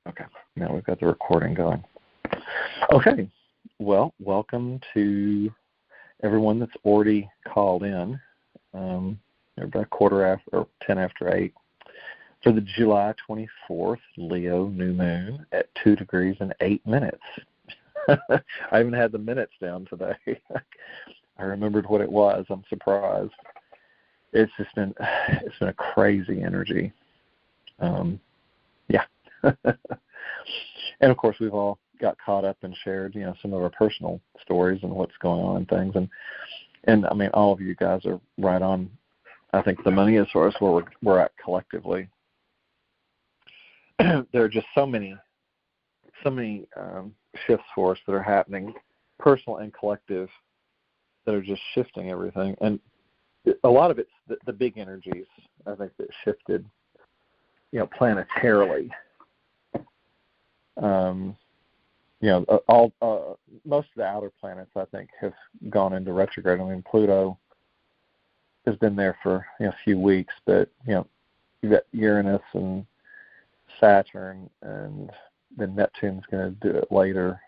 Okay, now we've got the recording going. Okay, well, welcome to everyone that's already called in. About 10 after 8 for the July 24th Leo New Moon at 2 degrees and 8 minutes. I even had the minutes down today. I remembered what it was. I'm surprised. It's been a crazy energy. Yeah. And of course we've all got caught up and shared, some of our personal stories and what's going on and things. And I mean, all of you guys are right on, I think, the money as far as where we're at collectively. There are just so many shifts for us that are happening, personal and collective, that are just shifting everything. And a lot of it's the big energies, I think, that shifted, planetarily. Most of the outer planets, I think, have gone into retrograde. I mean, Pluto has been there for a few weeks, but you've got Uranus and Saturn, and then Neptune's going to do it later.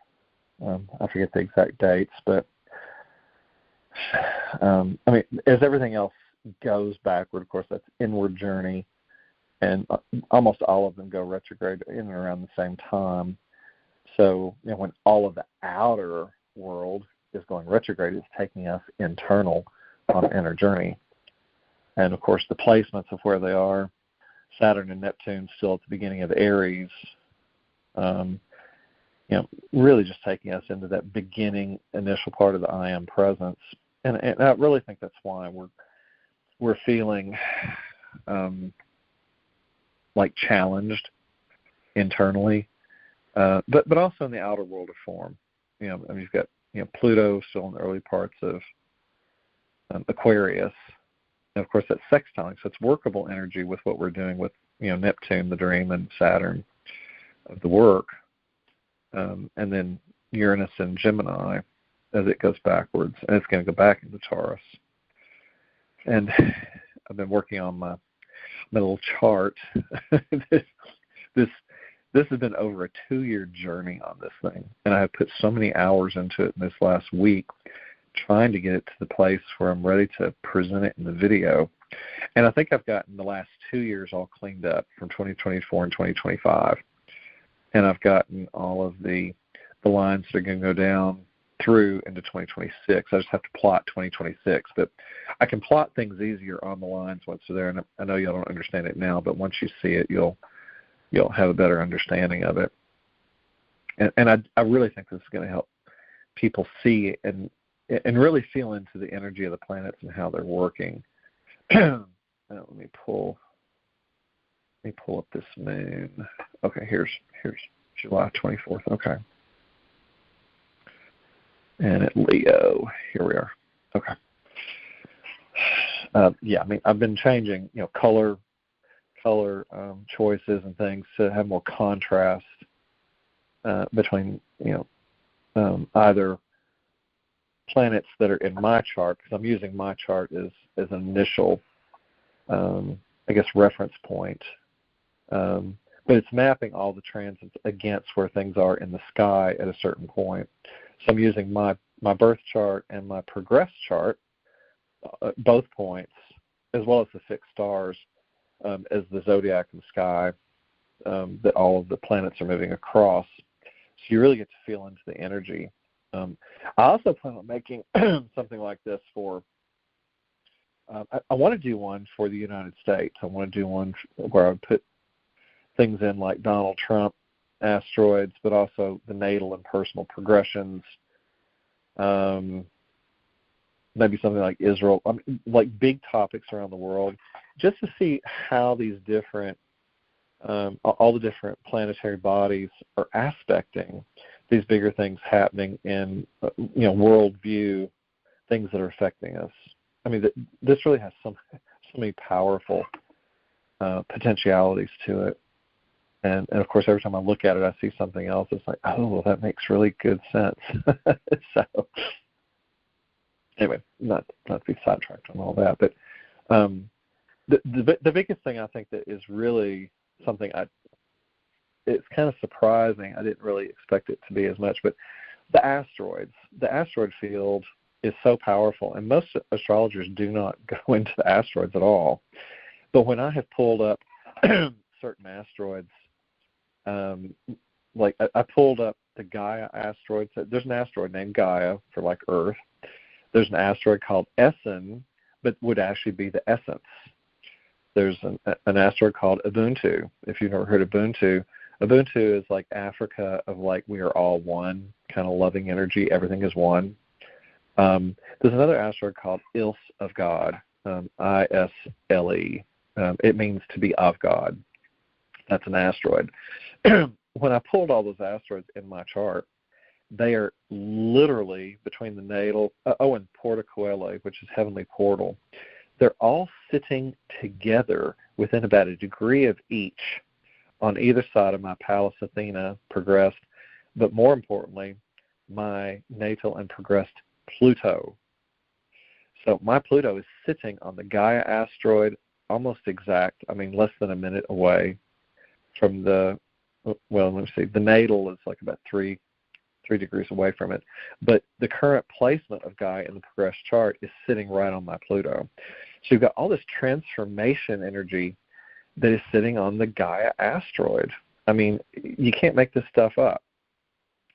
I forget the exact dates, but I mean, as everything else goes backward, of course, that's inward journey, and almost all of them go retrograde in and around the same time. So, when all of the outer world is going retrograde, it's taking us internal on an inner journey. And, of course, the placements of where they are, Saturn and Neptune still at the beginning of Aries, really just taking us into that beginning initial part of the I am presence. And I really think that's why we're feeling like challenged internally. But also in the outer world of form. You've got Pluto still in the early parts of Aquarius. And of course, that's sextiling, so it's workable energy with what we're doing with Neptune, the dream, and Saturn of the work. And then Uranus and Gemini as it goes backwards, and it's going to go back into Taurus. And I've been working on my little chart. This has been over a 2-year journey on this thing, and I have put so many hours into it in this last week, trying to get it to the place where I'm ready to present it in the video. And I think I've gotten the last 2 years all cleaned up from 2024 and 2025, and I've gotten all of the lines that are going to go down through into 2026. I just have to plot 2026, but I can plot things easier on the lines once they're there. And I know y'all don't understand it now, but once you see it, you'll have a better understanding of it. And I really think this is going to help people see and really feel into the energy of the planets and how they're working. Let me pull up this moon. Okay, here's July 24th. Okay. And at Leo, here we are. Okay. I mean, I've been changing, color choices and things to have more contrast between either planets that are in my chart, because I'm using my chart as an initial reference point, but it's mapping all the transits against where things are in the sky at a certain point. So I'm using my birth chart and my progress chart, both points, as well as the fixed stars, as the zodiac in the sky that all of the planets are moving across. So you really get to feel into the energy. I also plan on making something like this for, I want to do one for the United States. I want to do one where I would put things in like Donald Trump asteroids, but also the natal and personal progressions. Maybe something like Israel, like big topics around the world, just to see how these different, all the different planetary bodies are aspecting these bigger things happening in, worldview, things that are affecting us. I mean, this really has so many powerful potentialities to it. And of course, every time I look at it, I see something else. It's like, oh, well, that makes really good sense. So, anyway, not to be sidetracked on all that, but the biggest thing I think that is really something it's kind of surprising. I didn't really expect it to be as much, but the asteroid field is so powerful, and most astrologers do not go into the asteroids at all. But when I have pulled up certain asteroids, like I pulled up the Gaia asteroid. So there's an asteroid named Gaia for like Earth. There's an asteroid called Essen, but would actually be the essence. There's an asteroid called Ubuntu. If you've never heard of Ubuntu, Ubuntu is like Africa of like we are all one, kind of loving energy. Everything is one. There's another asteroid called Ilse of God, ISLE. It means to be of God. That's an asteroid. When I pulled all those asteroids in my chart, they are literally between the natal, and Porta Coeli, which is heavenly portal. They're all sitting together within about a degree of each on either side of my Pallas Athena progressed, but more importantly, my natal and progressed Pluto. So my Pluto is sitting on the Gaia asteroid, almost exact, less than a minute away from the natal is like about three degrees away from it. But the current placement of Gaia in the progressed chart is sitting right on my Pluto. So you've got all this transformation energy that is sitting on the Gaia asteroid. You can't make this stuff up.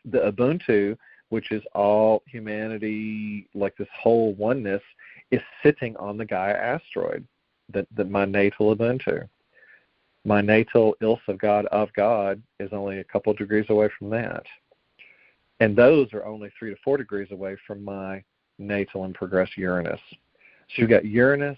The Ubuntu, which is all humanity, like this whole oneness, is sitting on the Gaia asteroid, my natal Ubuntu. My natal Ilse of God is only a couple of degrees away from that. And those are only 3 to 4 degrees away from my natal and progressed Uranus. So you've got Uranus,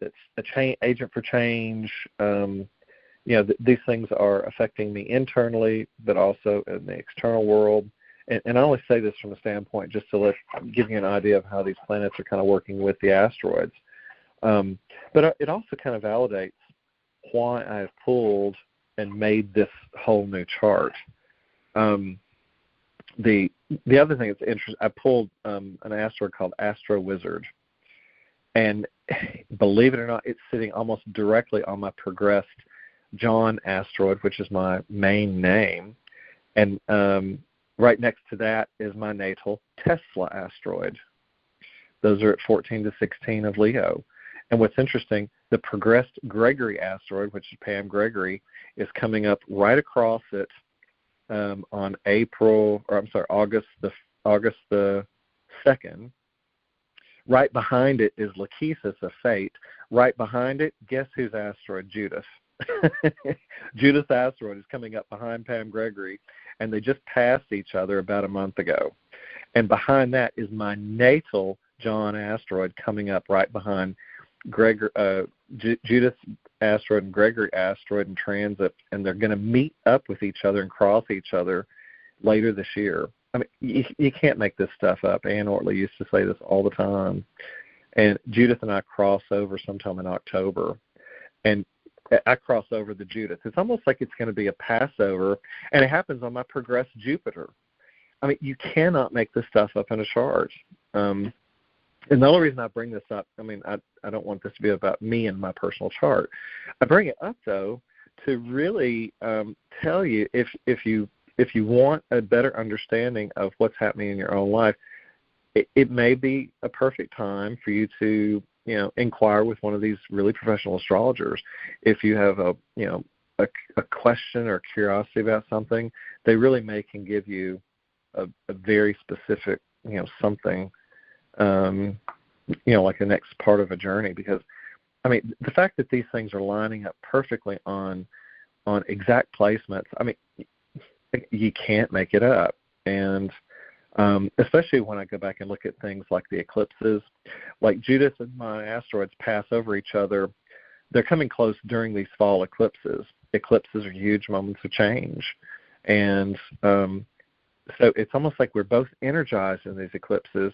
that's a agent for change. These things are affecting me internally, but also in the external world. And I only say this from a standpoint just to give you an idea of how these planets are kind of working with the asteroids. But it also kind of validates why I have pulled and made this whole new chart. The other thing that's interesting, I pulled an asteroid called Astro Wizard. And believe it or not, it's sitting almost directly on my progressed John asteroid, which is my main name. And right next to that is my natal Tesla asteroid. Those are at 14 to 16 of Leo. And what's interesting, the progressed Gregory asteroid, which is Pam Gregory, is coming up right across it on August the 2nd. Right behind it is Lachesis of Fate. Right behind it, guess whose asteroid? Judith. Judith's asteroid is coming up behind Pam Gregory, and they just passed each other about a month ago. And behind that is my natal John asteroid coming up right behind Judith's asteroid and Gregory asteroid in transit, and they're going to meet up with each other and cross each other later this year. You can't make this stuff up. Ann Ortley used to say this all the time. And Judith and I cross over sometime in October, and I cross over the Judith. It's almost like it's going to be a Passover, and it happens on my progressed Jupiter. You cannot make this stuff up in a chart. And the only reason I bring this up, I don't want this to be about me and my personal chart. I bring it up, though, to really tell you if you want a better understanding of what's happening in your own life, it may be a perfect time for you to, inquire with one of these really professional astrologers. If you have a question or curiosity about something, they really can give you a very specific, something, like the next part of a journey. Because, the fact that these things are lining up perfectly on exact placements, you can't make it up. And especially when I go back and look at things like the eclipses, like Judith and my asteroids pass over each other. They're coming close during these fall eclipses. Eclipses are huge moments of change. And so it's almost like we're both energized in these eclipses,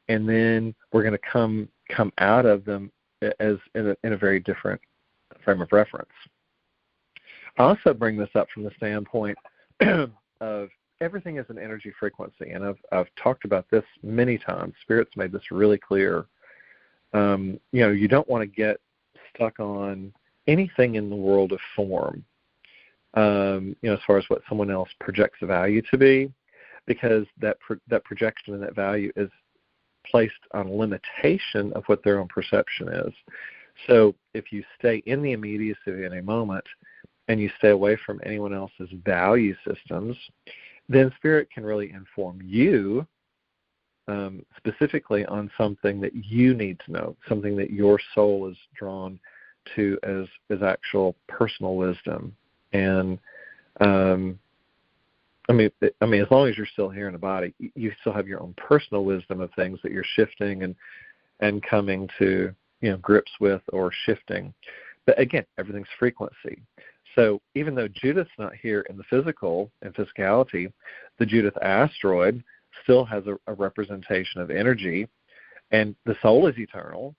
and then we're going to come out of them as in a very different frame of reference. I also bring this up from the standpoint of everything is an energy frequency, and I've talked about this many times. Spirit's made this really clear. You don't want to get stuck on anything in the world of form. as far as what someone else projects the value to be, because that projection and that value is placed on limitation of what their own perception is. So if you stay in the immediacy in a moment and you stay away from anyone else's value systems, then Spirit can really inform you specifically on something that you need to know, something that your soul is drawn to as actual personal wisdom. And I mean, as long as you're still here in the body, you still have your own personal wisdom of things that you're shifting and coming to grips with or shifting. But again, everything's frequency. So even though Judith's not here in the physical and physicality, the Judith asteroid still has a representation of energy, and the soul is eternal.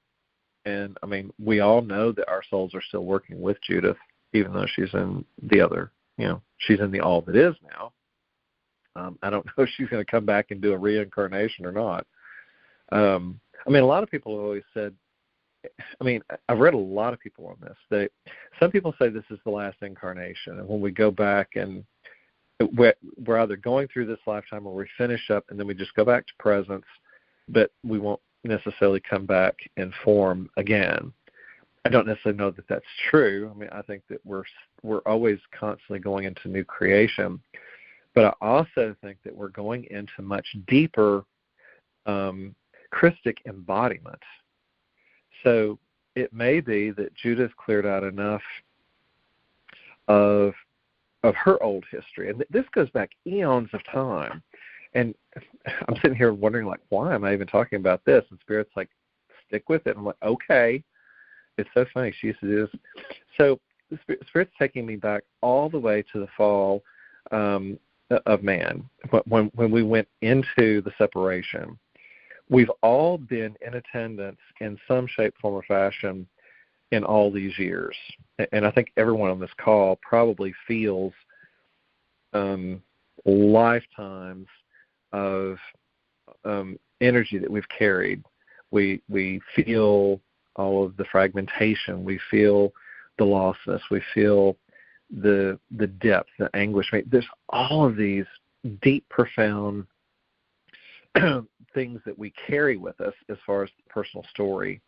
And I mean, we all know that our souls are still working with Judith, even though she's in the other, she's in the all that is now. I don't know if she's going to come back and do a reincarnation or not. I mean, a lot of people have always said, I've read a lot of people on this. Some people say this is the last incarnation, and when we go back and we're either going through this lifetime or we finish up and then we just go back to presence, but we won't necessarily come back in form again. I don't necessarily know that that's true. I mean, I think that we're always constantly going into new creation, but I also think that we're going into much deeper Christic embodiment. So it may be that Judith cleared out enough of her old history, and this goes back eons of time. And I'm sitting here wondering, like, why am I even talking about this? And Spirit's like, stick with it. I'm like, okay. It's so funny. She used to do this. So the Spirit's taking me back all the way to the fall of man, when we went into the separation. We've all been in attendance in some shape, form, or fashion in all these years. And I think everyone on this call probably feels lifetimes of energy that we've carried. We feel all of the fragmentation. We feel the lostness. We feel the depth, the anguish. There's all of these deep, profound things that we carry with us as far as the personal story.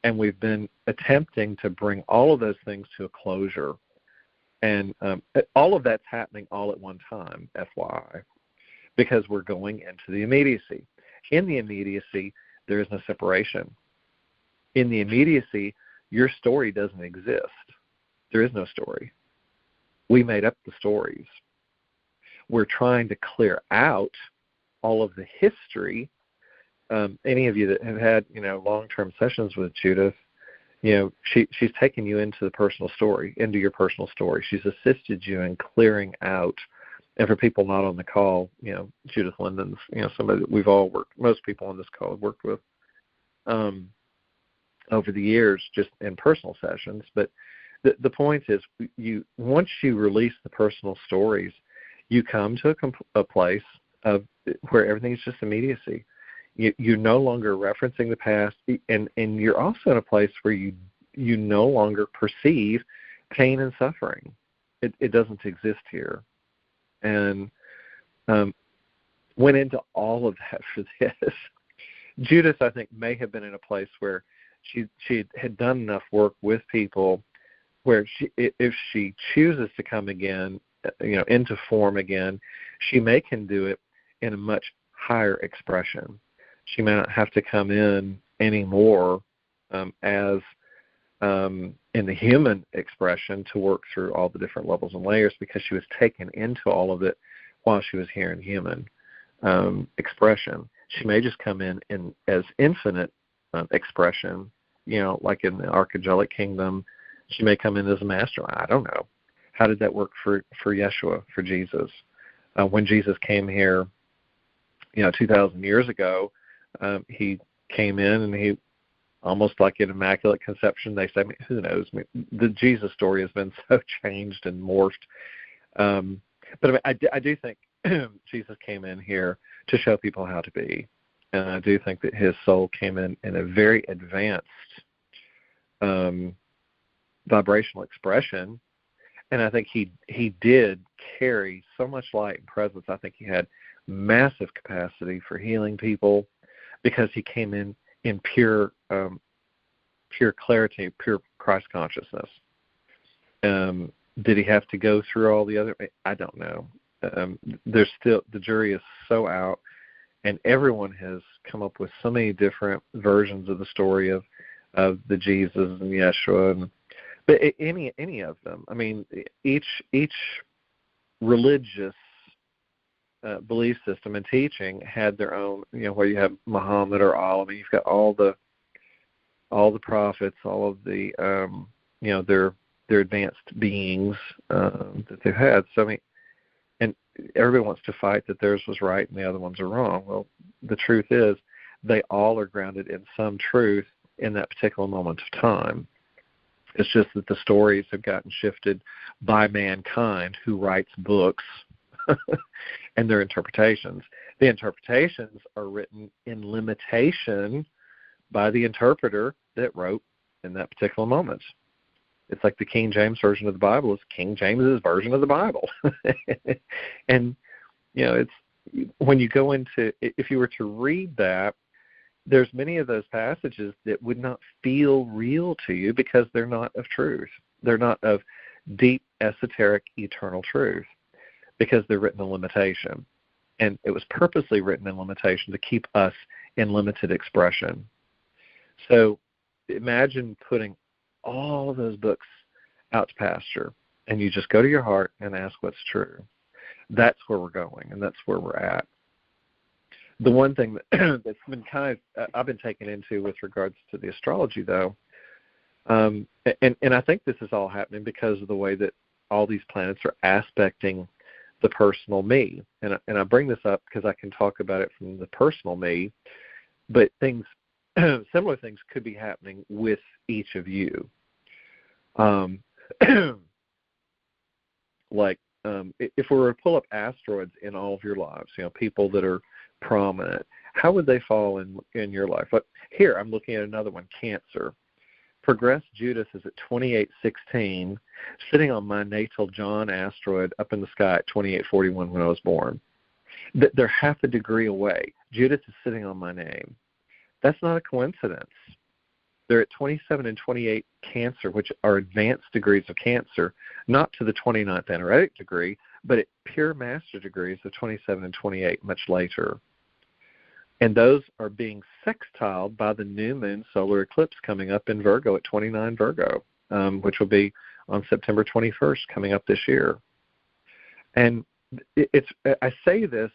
And we've been attempting to bring all of those things to a closure. And all of that's happening all at one time, FYI, because we're going into the immediacy. In the immediacy, there is no separation. In the immediacy, your story doesn't exist. There is no story. We made up the stories. We're trying to clear out all of the history. Any of you that have had, long-term sessions with Judith, she's taken you into the personal story, into your personal story. She's assisted you in clearing out. And for people not on the call, Judith Linden's, somebody that we've all worked, most people on this call have worked with over the years, just in personal sessions. But the point is, once you release the personal stories, you come to a place of where everything is just immediacy. You're no longer referencing the past, and you're also in a place where you no longer perceive pain and suffering. It doesn't exist here. And went into all of that for this. Judith, I think, may have been in a place where she had done enough work with people where if she chooses to come again, into form again, she can do it in a much higher expression. She may not have to come in anymore as in the human expression to work through all the different levels and layers, because she was taken into all of it while she was here in human expression. She may just come in as infinite expression, like in the archangelic kingdom. She may come in as a master. I don't know. How did that work for Yeshua, for Jesus? When Jesus came here, 2,000 years ago, he came in and he, almost like an immaculate conception, they say, who knows? The Jesus story has been so changed and morphed. But I do think Jesus came in here to show people how to be. And I do think that his soul came in a very advanced vibrational expression. And I think he did carry so much light and presence. I think he had massive capacity for healing people because he came in pure clarity, pure Christ consciousness. Did he have to go through all the other? I don't know. There's still, the jury is so out, and everyone has come up with so many different versions of the story of the Jesus and Yeshua, but any of them. I mean, each religious belief system and teaching had their own. Where you have Muhammad or Allah. I mean, you've got all the prophets, all of the their advanced beings that they've had. So I mean, and everybody wants to fight that theirs was right and the other ones are wrong. Well, the truth is they all are grounded in some truth in that particular moment of time. It's just that the stories have gotten shifted by mankind who writes books and their interpretations. The interpretations are written in limitation by the interpreter that wrote in that particular moment. It's like the King James Version of the Bible is King James's version of the Bible. And, it's when you go into, if you were to read that, there's many of those passages that would not feel real to you because they're not of truth. They're not of deep, esoteric, eternal truth because they're written in limitation. And it was purposely written in limitation to keep us in limited expression. So imagine putting all of those books out to pasture, and you just go to your heart and ask what's true. That's where we're going, and that's where we're at. The one thing that's been I've been taken into with regards to the astrology, though, and I think this is all happening because of the way that all these planets are aspecting the personal me. And I bring this up because I can talk about it from the personal me, but similar things could be happening with each of you. If we were to pull up asteroids in all of your lives, people that are prominent, how would they fall in your life? But here, I'm looking at another one, Cancer. Progressed Judas is at 2816, sitting on my natal John asteroid up in the sky at 2841 when I was born. They're half a degree away. Judas is sitting on my name. That's not a coincidence. They're at 27 and 28 Cancer, which are advanced degrees of Cancer, not to the 29th anaretic degree, but at pure master degrees of 27 and 28 much later. And those are being sextiled by the new moon solar eclipse coming up in Virgo at 29 Virgo, which will be on September 21st coming up this year. And I say this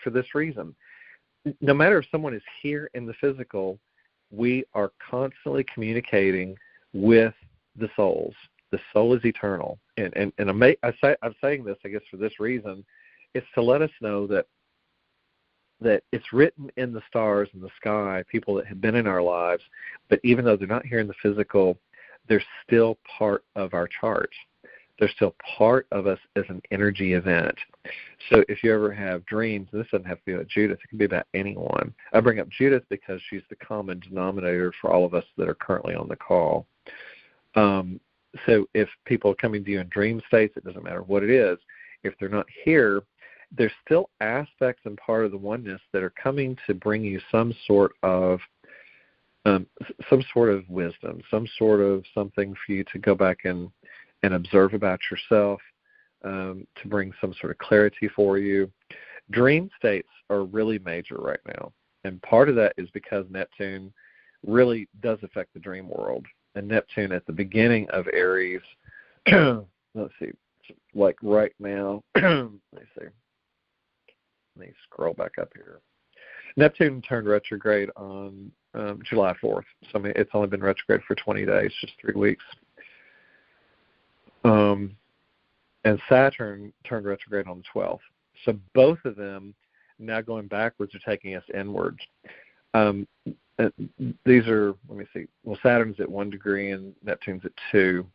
for this reason. No matter if someone is here in the physical, we are constantly communicating with the souls. The soul is eternal. And I'm saying this, I guess, for this reason. It's to let us know that it's written in the stars and the sky, people that have been in our lives, but even though they're not here in the physical, they're still part of our chart. They're still part of us as an energy event. So if you ever have dreams, and this doesn't have to be about Judith, it can be about anyone. I bring up Judith because she's the common denominator for all of us that are currently on the call. So if people are coming to you in dream states, it doesn't matter what it is. If they're not here, there's still aspects and part of the oneness that are coming to bring you some sort of wisdom, some sort of something for you to go back and observe about yourself, to bring some sort of clarity for you. Dream states are really major right now, and part of that is because Neptune really does affect the dream world. And Neptune at the beginning of Aries, let's see, like right now, let me scroll back up here. Neptune turned retrograde on July 4th. So, I mean, it's only been retrograde for 20 days, just 3 weeks. And Saturn turned retrograde on the 12th. So both of them now going backwards are taking us inwards. These are, let me see, well, Saturn's at 1 degree and Neptune's at 2.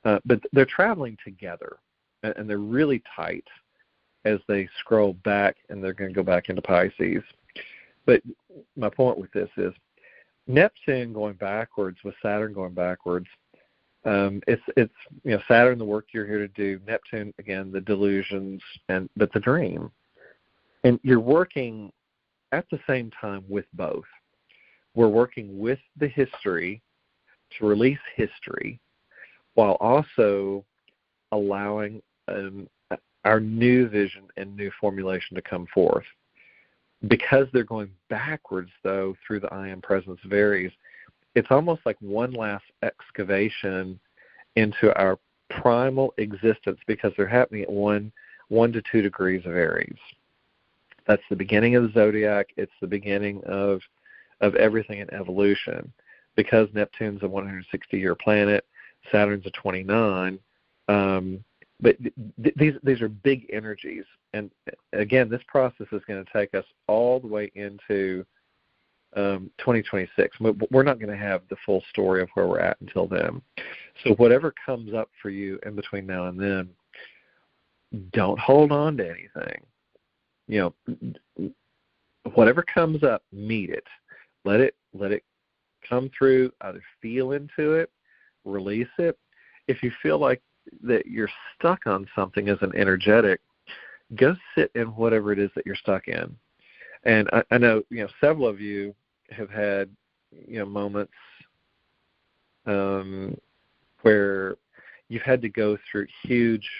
But they're traveling together, and they're really tight as they scroll back, and they're going to go back into Pisces. But my point with this is Neptune going backwards with Saturn going backwards It's Saturn, the work you're here to do. Neptune, again, the delusions, but the dream. And you're working at the same time with both. We're working with the history to release history while also allowing our new vision and new formulation to come forth. Because they're going backwards, though, through the I Am Presence varies, it's almost like one last excavation into our primal existence because they're happening at 1 to 2 degrees of Aries. That's the beginning of the zodiac. It's the beginning of everything in evolution. Because Neptune's a 160-year planet, Saturn's a 29. But these are big energies. And again, this process is going to take us all the way into 2026. We're not going to have the full story of where we're at until then. So whatever comes up for you in between now and then, don't hold on to anything. Whatever comes up, meet it. Let it come through. Either feel into it, release it. If you feel like that you're stuck on something as an energetic, go sit in whatever it is that you're stuck in. And I know, several of you have had, moments where you've had to go through huge,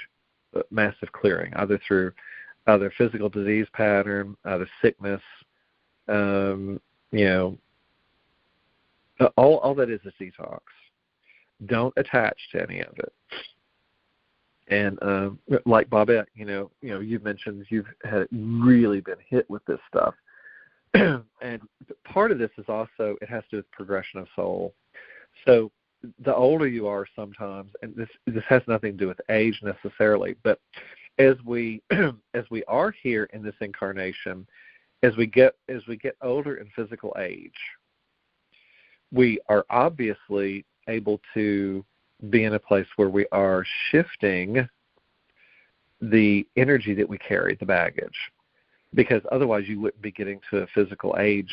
massive clearing, either through physical disease pattern, either sickness, all that is detox. Don't attach to any of it. And like Bobette, you've mentioned you've really been hit with this stuff. And part of this is also, it has to do with progression of soul. So the older you are sometimes, and this has nothing to do with age necessarily, but as we are here in this incarnation, as we get older in physical age, we are obviously able to be in a place where we are shifting the energy that we carry, the baggage, because otherwise you wouldn't be getting to a physical age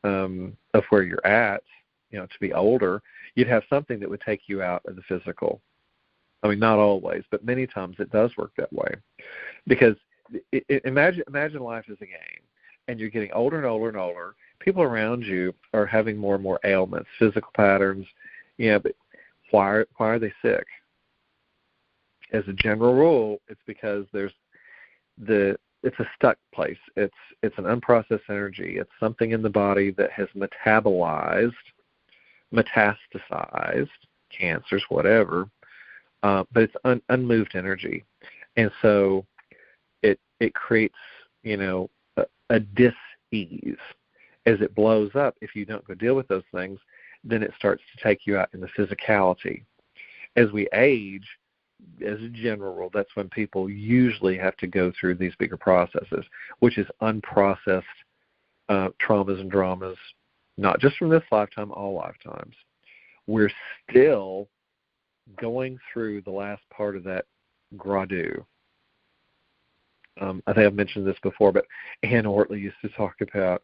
of where you're at, to be older. You'd have something that would take you out of the physical. I mean, not always, but many times it does work that way. Because imagine life as a game, and you're getting older and older and older. People around you are having more and more ailments, physical patterns, but why are they sick? As a general rule, it's because it's a stuck place. It's an unprocessed energy. It's something in the body that has metastasized, cancers, whatever, but it's unmoved energy. And so it creates, a dis-ease. As it blows up, if you don't go deal with those things, then it starts to take you out in the physicality. As we age, as a general rule, that's when people usually have to go through these bigger processes, which is unprocessed traumas and dramas, not just from this lifetime, all lifetimes. We're still going through the last part of that gradu. I think I've mentioned this before, but Anne Ortley used to talk about,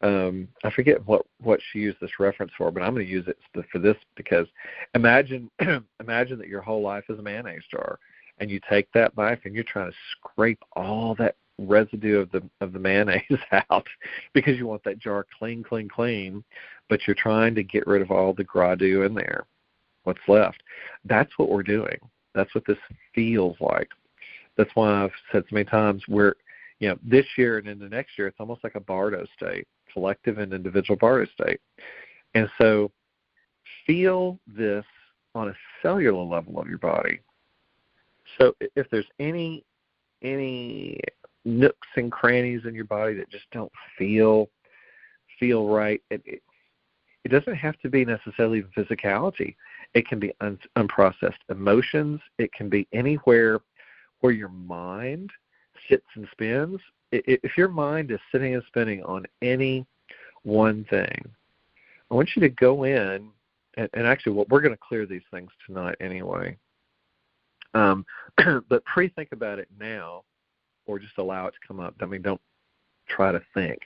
I forget what she used this reference for, but I'm going to use it for this because imagine that your whole life is a mayonnaise jar, and you take that knife and you're trying to scrape all that residue of the mayonnaise out because you want that jar clean, but you're trying to get rid of all the gradu in there, what's left. That's what we're doing. That's what this feels like. That's why I've said so many times this year and into next year, it's almost like a Bardo state, collective and individual Bardo state. And so feel this on a cellular level of your body. So if there's any nooks and crannies in your body that just don't feel right, it doesn't have to be necessarily physicality. It can be unprocessed emotions. It can be anywhere where your mind sits and spins. If your mind is sitting and spinning on any one thing, I want you to go in, and actually we're going to clear these things tonight anyway, but pre-think about it now, or just allow it to come up. I mean, don't try to think.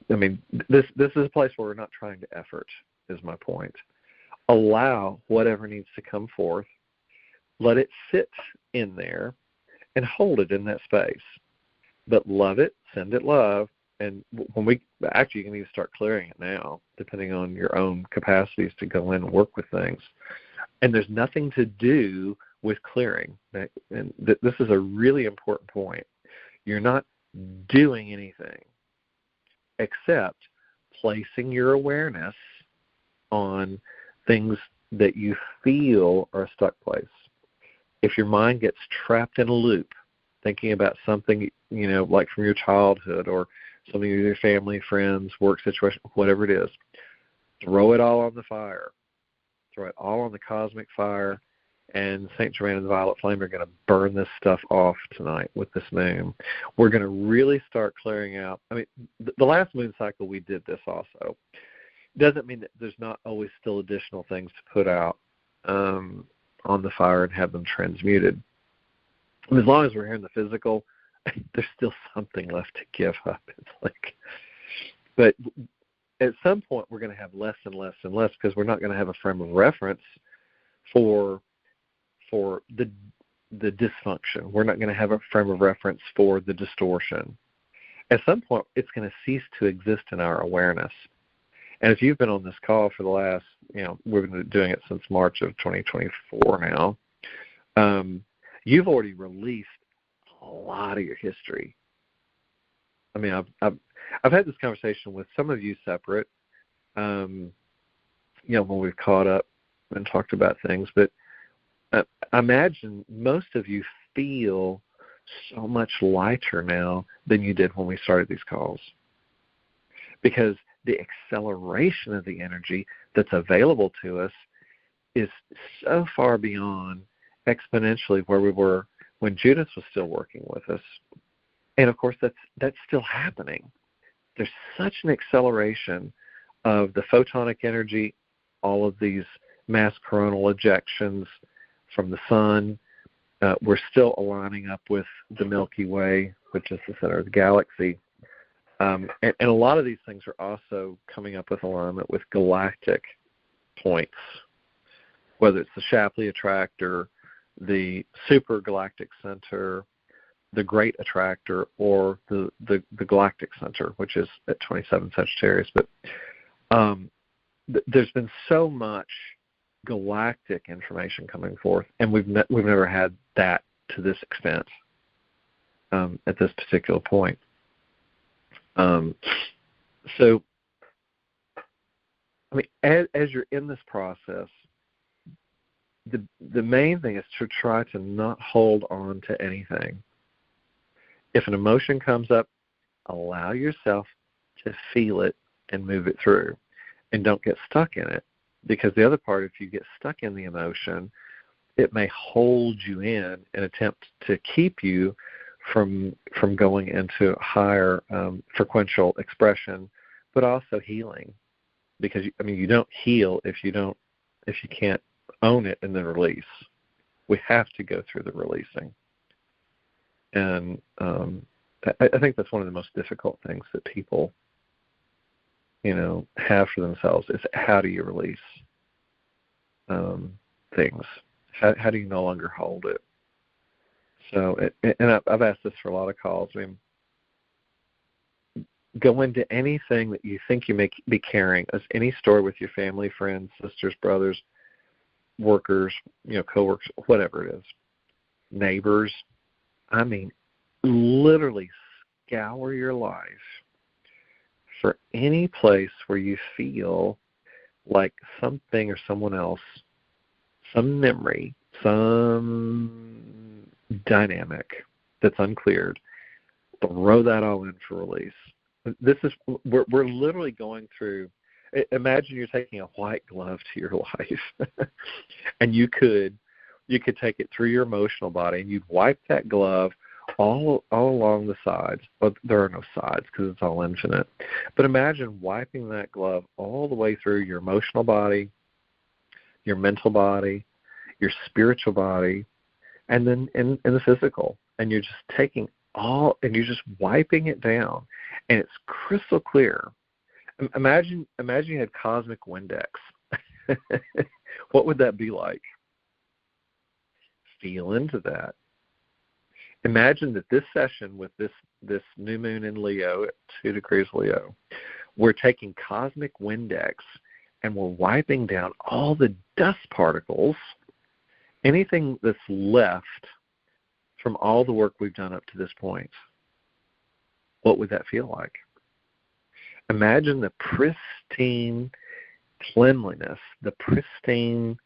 I mean, this is a place where we're not trying to effort, is my point. allow whatever needs to come forth, let it sit in there, and hold it in that space. But love it, send it love, and when we actually, you can even start clearing it now, depending on your own capacities to go in and work with things. And there's nothing to do with clearing. And this is a really important point. You're not doing anything except placing your awareness on things that you feel are a stuck place. If your mind gets trapped in a loop, thinking about something, like from your childhood or something with your family, friends, work situation, whatever it is, throw it all on the fire. Throw it all on the cosmic fire, and St. Germain and the Violet Flame are going to burn this stuff off tonight with this moon. We're going to really start clearing out. I mean, the last moon cycle we did this also. Doesn't mean that there's not always still additional things to put out on the fire and have them transmuted. And as long as we're here in the physical, there's still something left to give up. But at some point we're going to have less and less and less, because we're not going to have a frame of reference for the dysfunction. We're not going to have a frame of reference for the distortion. At some point, it's going to cease to exist in our awareness. And if you've been on this call for the last, we've been doing it since March of 2024 now, you've already released a lot of your history. I mean, I've had this conversation with some of you separate, when we've caught up and talked about things. But I imagine most of you feel so much lighter now than you did when we started these calls, because the acceleration of the energy that's available to us is so far beyond exponentially where we were when Judith was still working with us. And of course, that's still happening. There's such an acceleration of the photonic energy, all of these mass coronal ejections from the sun. We're still aligning up with the Milky Way, which is the center of the galaxy. And a lot of these things are also coming up with alignment with galactic points, whether it's the Shapley Attractor, the Super Galactic Center, the Great Attractor, or the Galactic Center, which is at 27 Sagittarius. But there's been so much galactic information coming forth, and we've never had that to this extent at this particular point. So, I mean, as you're in this process, the main thing is to try to not hold on to anything. If an emotion comes up, allow yourself to feel it and move it through, and don't get stuck in it. Because the other part, if you get stuck in the emotion, it may hold you in and attempt to keep you from going into higher frequential expression, but also healing. Because you don't heal if you can't own it and then release. We have to go through the releasing, and I think that's one of the most difficult things that people have for themselves is, how do you release things? How do you no longer hold it? So, and I've asked this for a lot of calls. I mean, go into anything that you think you may be carrying, as any story with your family, friends, sisters, brothers, workers, coworkers, whatever it is, neighbors. I mean, literally scour your life for any place where you feel like something or someone else, some memory, some dynamic that's uncleared, throw that all in for release. We're literally going through. Imagine you're taking a white glove to your life, and you could take it through your emotional body, and you'd wipe that glove all along the sides. But there are no sides because it's all infinite. But imagine wiping that glove all the way through your emotional body, your mental body, your spiritual body, and then in the physical. And you're just taking all, and you're just wiping it down, and it's crystal clear. Imagine you had cosmic Windex, What would that be like? Feel into that. Imagine that this session with this new moon in Leo at 2 degrees Leo, we're taking cosmic Windex and we're wiping down all the dust particles, anything that's left from all the work we've done up to this point. What would that feel like? Imagine the pristine cleanliness, the pristine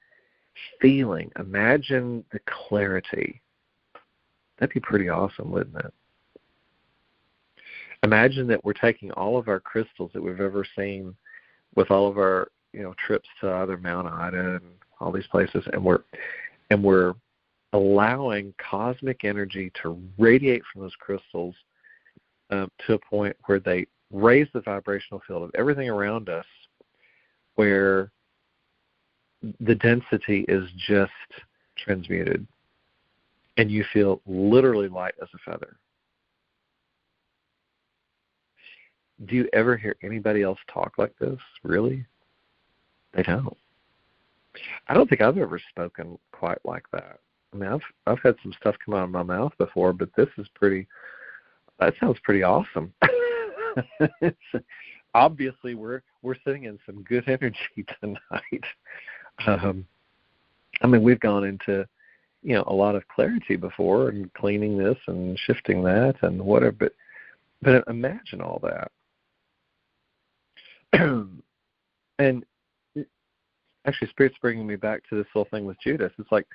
feeling. Imagine the clarity. That'd be pretty awesome, wouldn't it? Imagine that we're taking all of our crystals that we've ever seen with all of our, trips to either Mount Ida and all these places, and we're allowing cosmic energy to radiate from those crystals to a point where they raise the vibrational field of everything around us, where the density is just transmuted, and you feel literally light as a feather. Do you ever hear anybody else talk like this? Really? They don't. I don't think I've ever spoken quite like that. I mean, I've had some stuff come out of my mouth before, but that sounds pretty awesome. Obviously, we're sitting in some good energy tonight. We've gone into a lot of clarity before, and cleaning this and shifting that and whatever. But imagine all that. And actually, Spirit's bringing me back to this whole thing with Judas. It's like,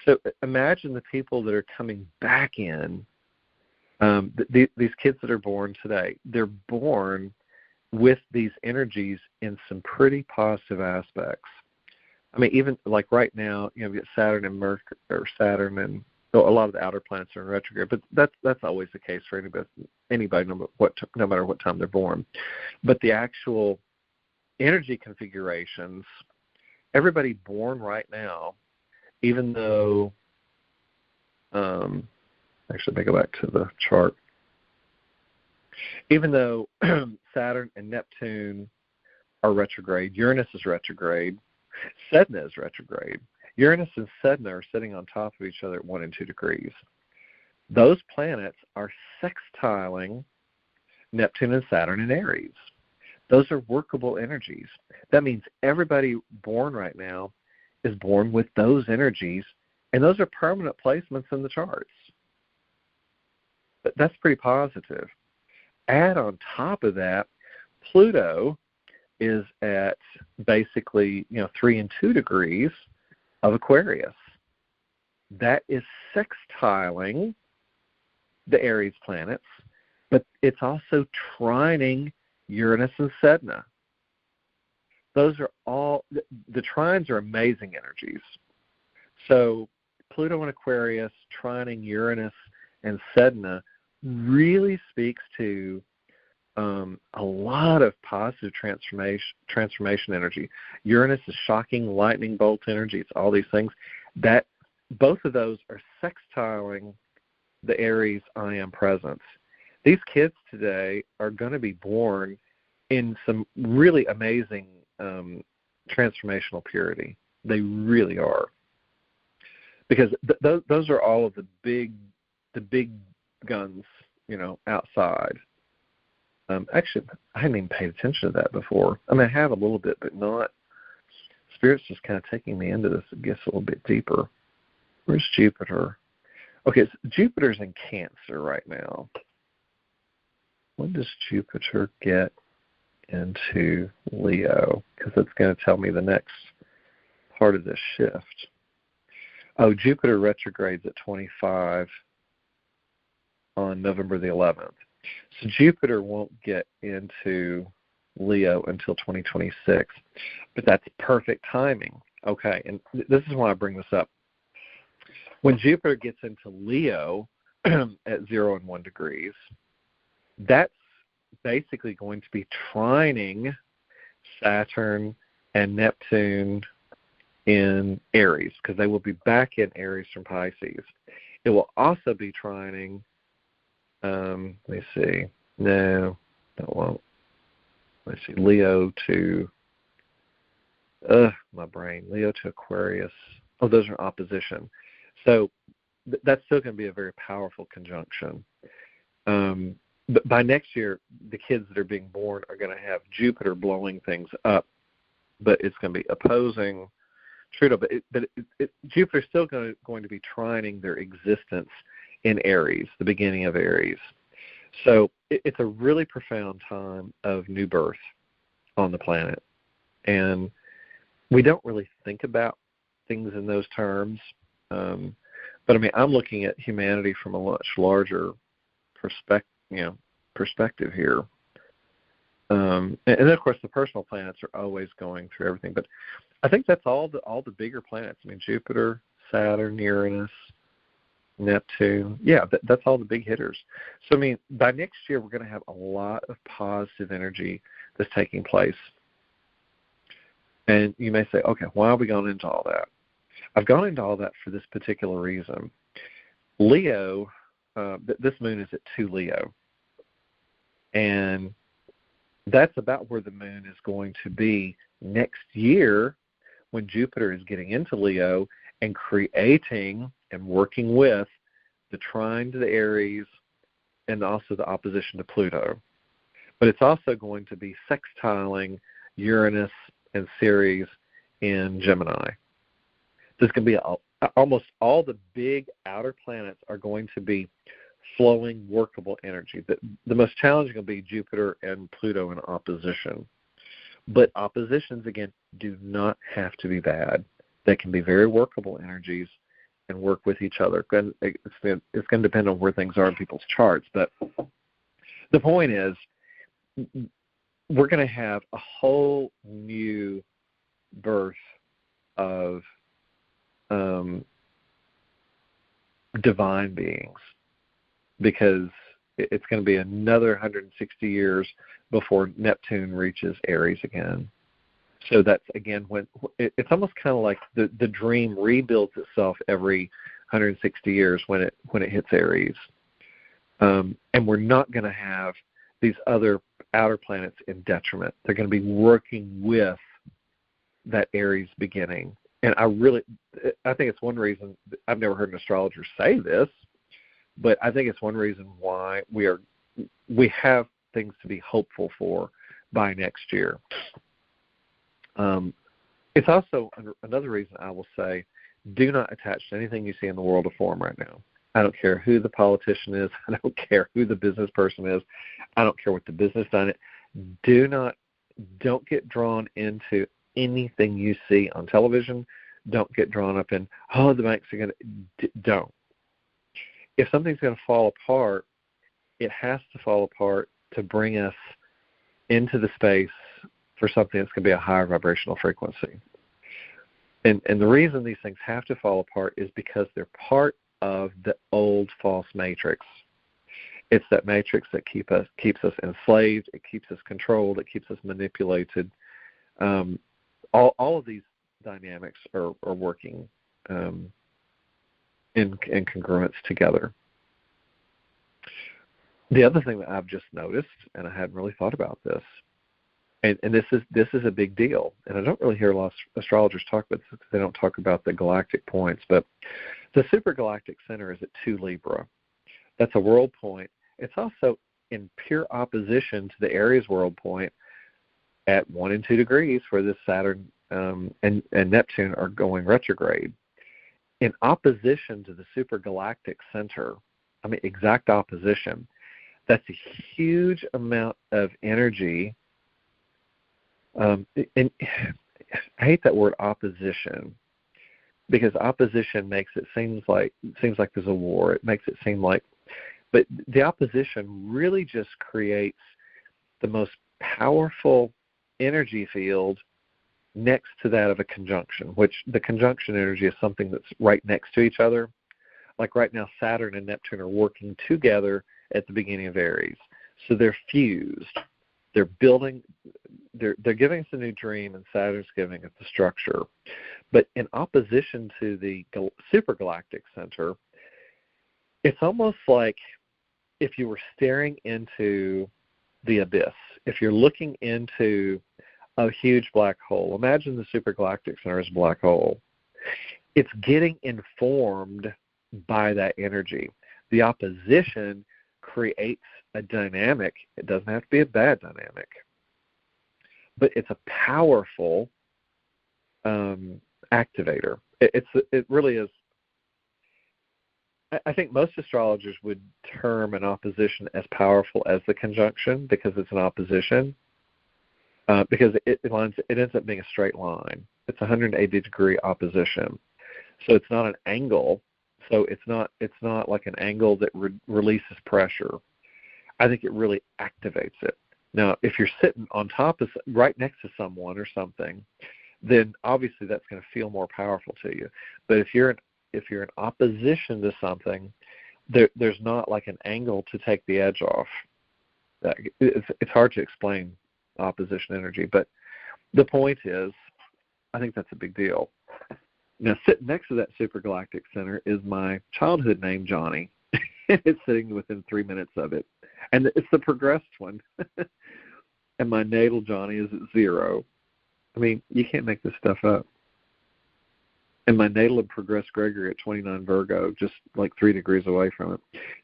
so imagine the people that are coming back in. These kids that are born today, they're born with these energies in some pretty positive aspects. I mean, even like right now, we get Saturn and Mercury, or Saturn, and a lot of the outer planets are in retrograde. But that's always the case for anybody, no matter what time they're born. But the actual energy configurations, everybody born right now, even though, actually, let me go back to the chart. Even though Saturn and Neptune are retrograde, Uranus is retrograde, Sedna is retrograde. Uranus and Sedna are sitting on top of each other at 1 and 2 degrees. Those planets are sextiling Neptune and Saturn in Aries. Those are workable energies. That means everybody born right now is born with those energies, and those are permanent placements in the charts. But that's pretty positive. Add on top of that, Pluto is at basically 3 and 2 degrees of Aquarius. That is sextiling the Aries planets, but it's also trining Uranus and Sedna. Those are all, the trines are amazing energies. So Pluto and Aquarius trining Uranus and Sedna really speaks to a lot of positive transformation energy. Uranus is shocking lightning bolt energy. It's all these things. That both of those are sextiling the Aries I am presence. These kids today are going to be born in some really amazing transformational purity. They really are, because those are all of the big guns, outside. Actually, I hadn't even paid attention to that before. I mean, I have a little bit, but not. Spirit's just kind of taking me into this, I guess, a little bit deeper. Where's Jupiter? Okay, so Jupiter's in Cancer right now. When does Jupiter get into Leo? Because it's going to tell me the next part of this shift. Oh, Jupiter retrogrades at 25 on November the 11th. So Jupiter won't get into Leo until 2026. But that's perfect timing. Okay, and this is why I bring this up. When Jupiter gets into Leo at 0 and 1 degrees, that's basically going to be trining Saturn and Neptune in Aries, because they will be back in Aries from Pisces. It will also be trining, let me see, no, that won't. Let's see, Leo to My brain. Leo to Aquarius. Oh, those are opposition. So that's still going to be a very powerful conjunction. But by next year, the kids that are being born are going to have Jupiter blowing things up, but it's going to be opposing Pluto. But Jupiter's still going to be trining their existence in Aries, the beginning of Aries. So it's a really profound time of new birth on the planet. And we don't really think about things in those terms. But I mean, I'm looking at humanity from a much larger perspective here. And then of course the personal planets are always going through everything. But I think that's all the bigger planets. I mean, Jupiter, Saturn, Uranus, Neptune. Yeah, that's all the big hitters. So I mean, by next year we're going to have a lot of positive energy that's taking place. And you may say, okay, why have we gone into all that? I've gone into all that for this particular reason. Leo, this moon is at 2 Leo. And that's about where the moon is going to be next year when Jupiter is getting into Leo and creating and working with the trine to the Aries and also the opposition to Pluto. But it's also going to be sextiling Uranus and Ceres in Gemini. There's going to be almost all the big outer planets are going to be flowing, workable energy. The most challenging will be Jupiter and Pluto in opposition. But oppositions, again, do not have to be bad. They can be very workable energies and work with each other. It's going to depend on where things are in people's charts. But the point is, we're going to have a whole new birth of divine beings, because it's going to be another 160 years before Neptune reaches Aries again. So that's, again, when it's almost kind of like the dream rebuilds itself every 160 years when it hits Aries. And we're not going to have these other outer planets in detriment. They're going to be working with that Aries beginning. And I think it's one reason, I've never heard an astrologer say this, but I think it's one reason why we have things to be hopeful for by next year. It's also another reason I will say, do not attach to anything you see in the world of form right now. I don't care who the politician is. I don't care who the business person is. I don't care what the business done it. Don't get drawn into anything you see on television. Don't get drawn up in, the banks are going to, don't. If something's going to fall apart, it has to fall apart to bring us into the space for something that's going to be a higher vibrational frequency. And the reason these things have to fall apart is because they're part of the old false matrix. It's that matrix that keeps us enslaved, it keeps us controlled, it keeps us manipulated. All of these dynamics are working in congruence together. The other thing that I've just noticed, and I hadn't really thought about this, and this is a big deal, and I don't really hear a lot of astrologers talk about this because they don't talk about the galactic points, but the supergalactic center is at 2 Libra. That's a world point. It's also in pure opposition to the Aries world point at 1 and 2 degrees, where this Saturn and Neptune are going retrograde. In opposition to the supergalactic center, I mean exact opposition, that's a huge amount of energy. And I hate that word opposition, because opposition makes it seems like there's a war. It makes it seem like, but the opposition really just creates the most powerful energy field next to that of a conjunction, which the conjunction energy is something that's right next to each other. Like right now, Saturn and Neptune are working together at the beginning of Aries. So they're fused. They're building, they're giving us a new dream, and Saturn's giving us the structure. But in opposition to the supergalactic center, it's almost like if you were staring into the abyss. If you're looking into a huge black hole. Imagine the supergalactic center as a black hole. It's getting informed by that energy. The opposition creates a dynamic. It doesn't have to be a bad dynamic, but it's a powerful activator. It really is. I think most astrologers would term an opposition as powerful as the conjunction because it's an opposition. Because it ends up being a straight line. It's a 180-degree opposition, so it's not an angle. So it's not like an angle that releases pressure. I think it really activates it. Now, if you're sitting on top of right next to someone or something, then obviously that's going to feel more powerful to you. But if you're in opposition to something, there's not like an angle to take the edge off. It's hard to explain opposition energy, but the point is, I think that's a big deal. Now, sitting next to that supergalactic center is my childhood name, Johnny. It's sitting within 3 minutes of it, and it's the progressed one. And my natal Johnny is at 0. I mean, you can't make this stuff up. And my natal and progressed Gregory at 29 Virgo, just like 3 degrees away from it.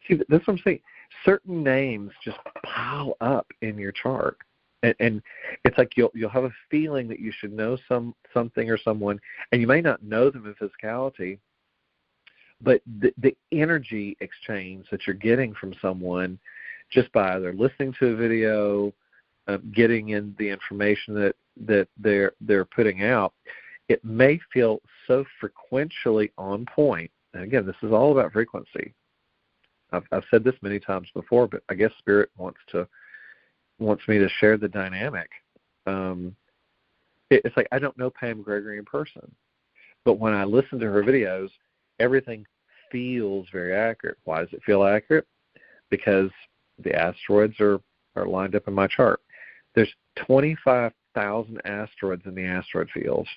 See, that's what I'm saying. Certain names just pile up in your chart. And it's like you'll have a feeling that you should know something or someone, and you may not know them in physicality, but the energy exchange that you're getting from someone just by either listening to a video, getting in the information that they're putting out, it may feel so frequentially on point. And again, this is all about frequency. I've said this many times before, but I guess Spirit wants me to share the dynamic. It's like I don't know Pam Gregory in person, but when I listen to her videos, everything feels very accurate. Why does it feel accurate? Because the asteroids are lined up in my chart. There's 25,000 asteroids in the asteroid field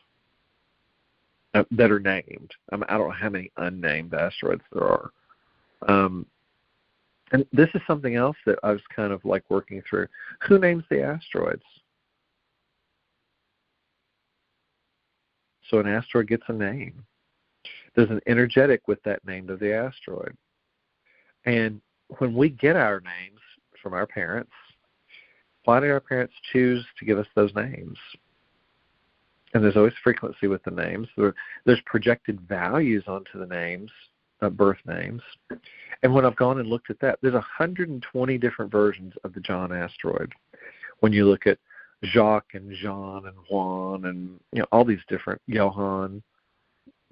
that are named. I don't know how many unnamed asteroids there are. And this is something else that I was kind of like working through. Who names the asteroids? So an asteroid gets a name. There's an energetic with that name of the asteroid. And when we get our names from our parents, why did our parents choose to give us those names? And there's always frequency with the names. There's projected values onto the names, birth names. And when I've gone and looked at that, there's 120 different versions of the John asteroid. When you look at Jacques and Jean and Juan and all these different Johann,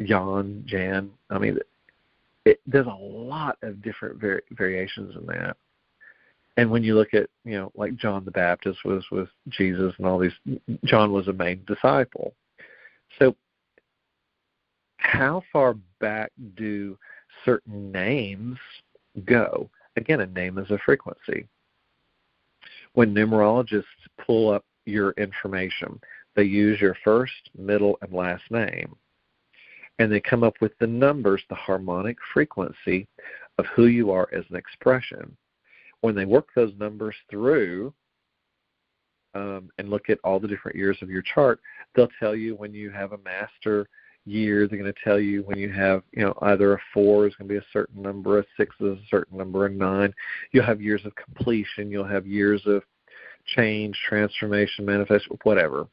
Jan, Jan. I mean, there's a lot of different variations in that. And when you look at like John the Baptist was with Jesus and all these, John was a main disciple. So how far back do certain names go? Again, a name is a frequency. When numerologists pull up your information, they use your first, middle, and last name. And they come up with the numbers, the harmonic frequency of who you are as an expression. When they work those numbers through and look at all the different years of your chart, they'll tell you when you have a master year. They're going to tell you when you have, either a 4 is going to be a certain number, a 6 is a certain number, a 9. You'll have years of completion. You'll have years of change, transformation, manifestation, whatever.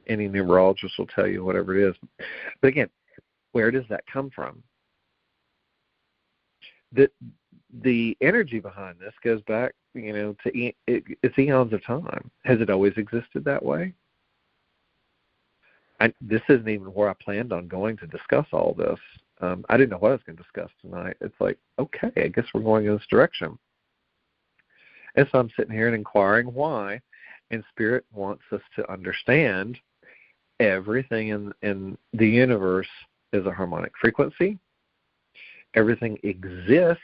Any numerologist will tell you whatever it is. But again, where does that come from? The energy behind this goes back, to it's eons of time. Has it always existed that way? This isn't even where I planned on going to discuss all this. I didn't know what I was going to discuss tonight. It's like, okay, I guess we're going in this direction. And so I'm sitting here and inquiring why. And Spirit wants us to understand everything in the universe is a harmonic frequency. Everything exists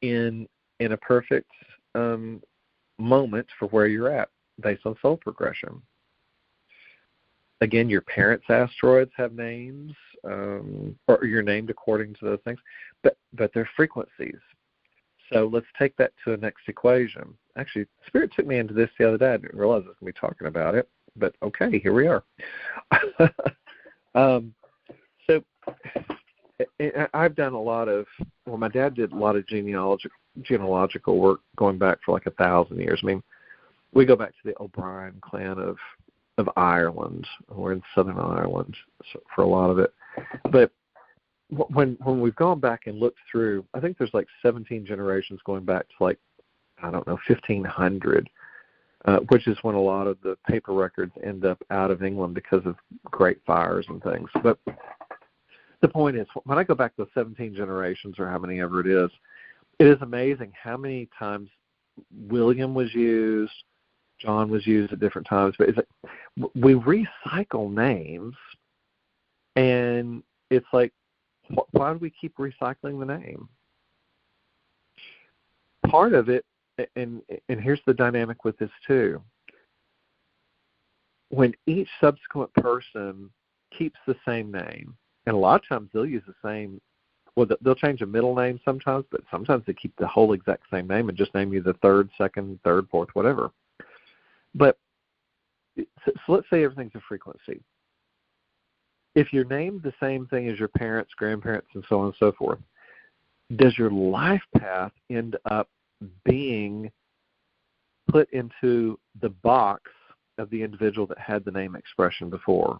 in a perfect moment for where you're at based on soul progression. Again, your parents' asteroids have names, or you're named according to those things, but they're frequencies. So let's take that to the next equation. Actually, Spirit took me into this the other day. I didn't realize I was going to be talking about it, but okay, here we are. So I've done a lot of, my dad did a lot of genealogical work going back for like 1,000 years. I mean, we go back to the O'Brien clan of Ireland. We're in Southern Ireland for a lot of it. But when we've gone back and looked through, I think there's like 17 generations going back to like, I don't know, 1500, which is when a lot of the paper records end up out of England because of great fires and things. But the point is, when I go back to 17 generations or how many ever it is amazing how many times William was used, John was used at different times. But it's like we recycle names, and it's like, why do we keep recycling the name? Part of it, and here's the dynamic with this too, when each subsequent person keeps the same name, and a lot of times they'll use the same, well, they'll change a middle name sometimes, but sometimes they keep the whole exact same name and just name you the third, second, third, fourth, whatever. But so let's say everything's a frequency. If you're named the same thing as your parents, grandparents, and so on and so forth, does your life path end up being put into the box of the individual that had the name expression before?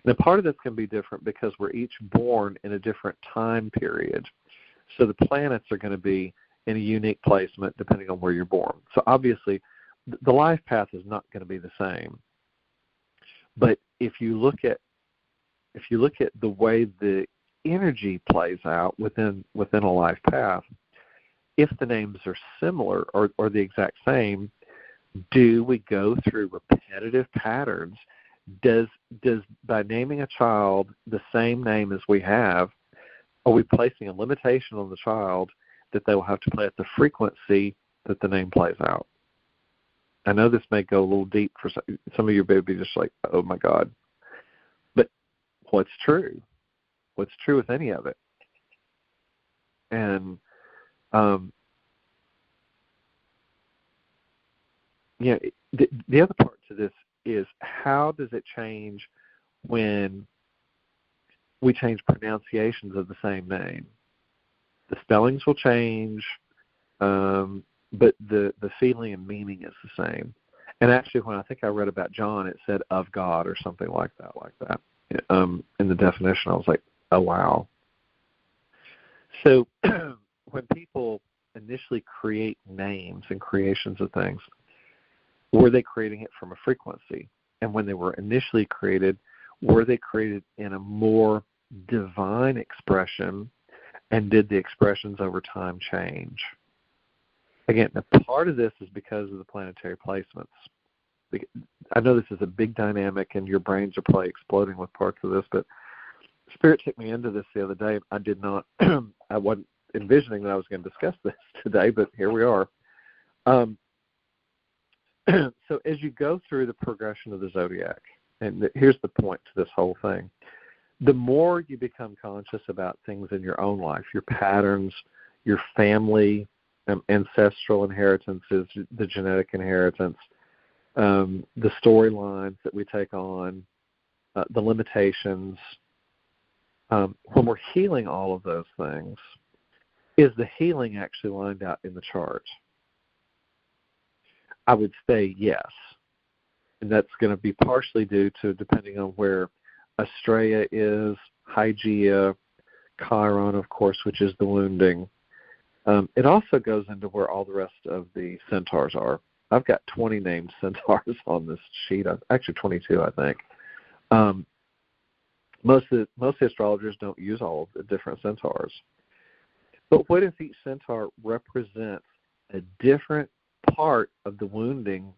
Now, part of this can be different because we're each born in a different time period. So the planets are going to be in a unique placement depending on where you're born. So obviously, the life path is not going to be the same. But if you look at the way the energy plays out within a life path, if the names are similar or the exact same, do we go through repetitive patterns? Does by naming a child the same name as we have, are we placing a limitation on the child that they will have to play at the frequency that the name plays out? I know this may go a little deep for some of you, may be just like, oh my God. But what's true? What's true with any of it? And the other part to this is, how does it change when we change pronunciations of the same name? The spellings will change, but the feeling and meaning is the same. And actually, when I think I read about John, it said of God or something like that. In the definition, I was like, oh, wow. So when people initially create names and creations of things, were they creating it from a frequency? And when they were initially created, were they created in a more divine expression, and did the expressions over time change? Again, part of this is because of the planetary placements. I know this is a big dynamic, and your brains are probably exploding with parts of this, but Spirit took me into this the other day. I did not, I wasn't envisioning that I was going to discuss this today, but here we are. So as you go through the progression of the zodiac, and here's the point to this whole thing, the more you become conscious about things in your own life, your patterns, your family, ancestral inheritances, the genetic inheritance, the storylines that we take on, the limitations, when we're healing all of those things, is the healing actually lined out in the chart? I would say yes. And that's going to be partially due to, depending on where Astrea is, Hygeia, Chiron, of course, which is the wounding. It also goes into where all the rest of the centaurs are. I've got 20 named centaurs on this sheet. Actually, 22, I think. Most astrologers don't use all of the different centaurs. But what if each centaur represents a different part of the wounding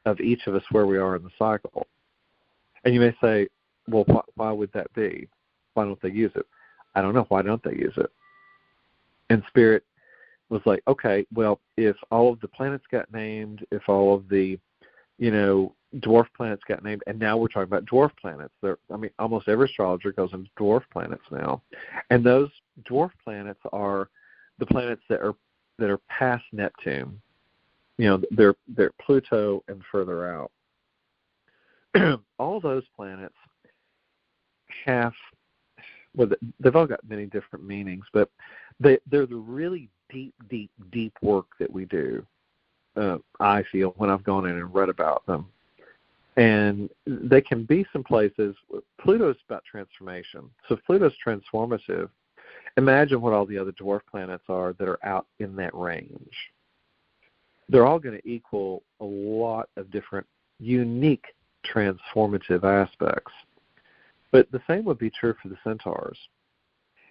of each of us where we are in the cycle? And you may say, well, why would that be? Why don't they use it? I don't know. Why don't they use it? And Spirit was like, okay, well, if all of the planets got named, if all of the, dwarf planets got named, and now we're talking about dwarf planets. Almost every astrologer goes into dwarf planets now. And those dwarf planets are the planets that are that are past Neptune. They're Pluto and further out. All those planets have, well, they've all got many different meanings, but they're the really deep, deep, deep work that we do, I feel, when I've gone in and read about them. And they can be some places. Pluto's about transformation. So if Pluto's transformative, imagine what all the other dwarf planets are that are out in that range. They're all going to equal a lot of different unique transformative aspects. But the same would be true for the centaurs.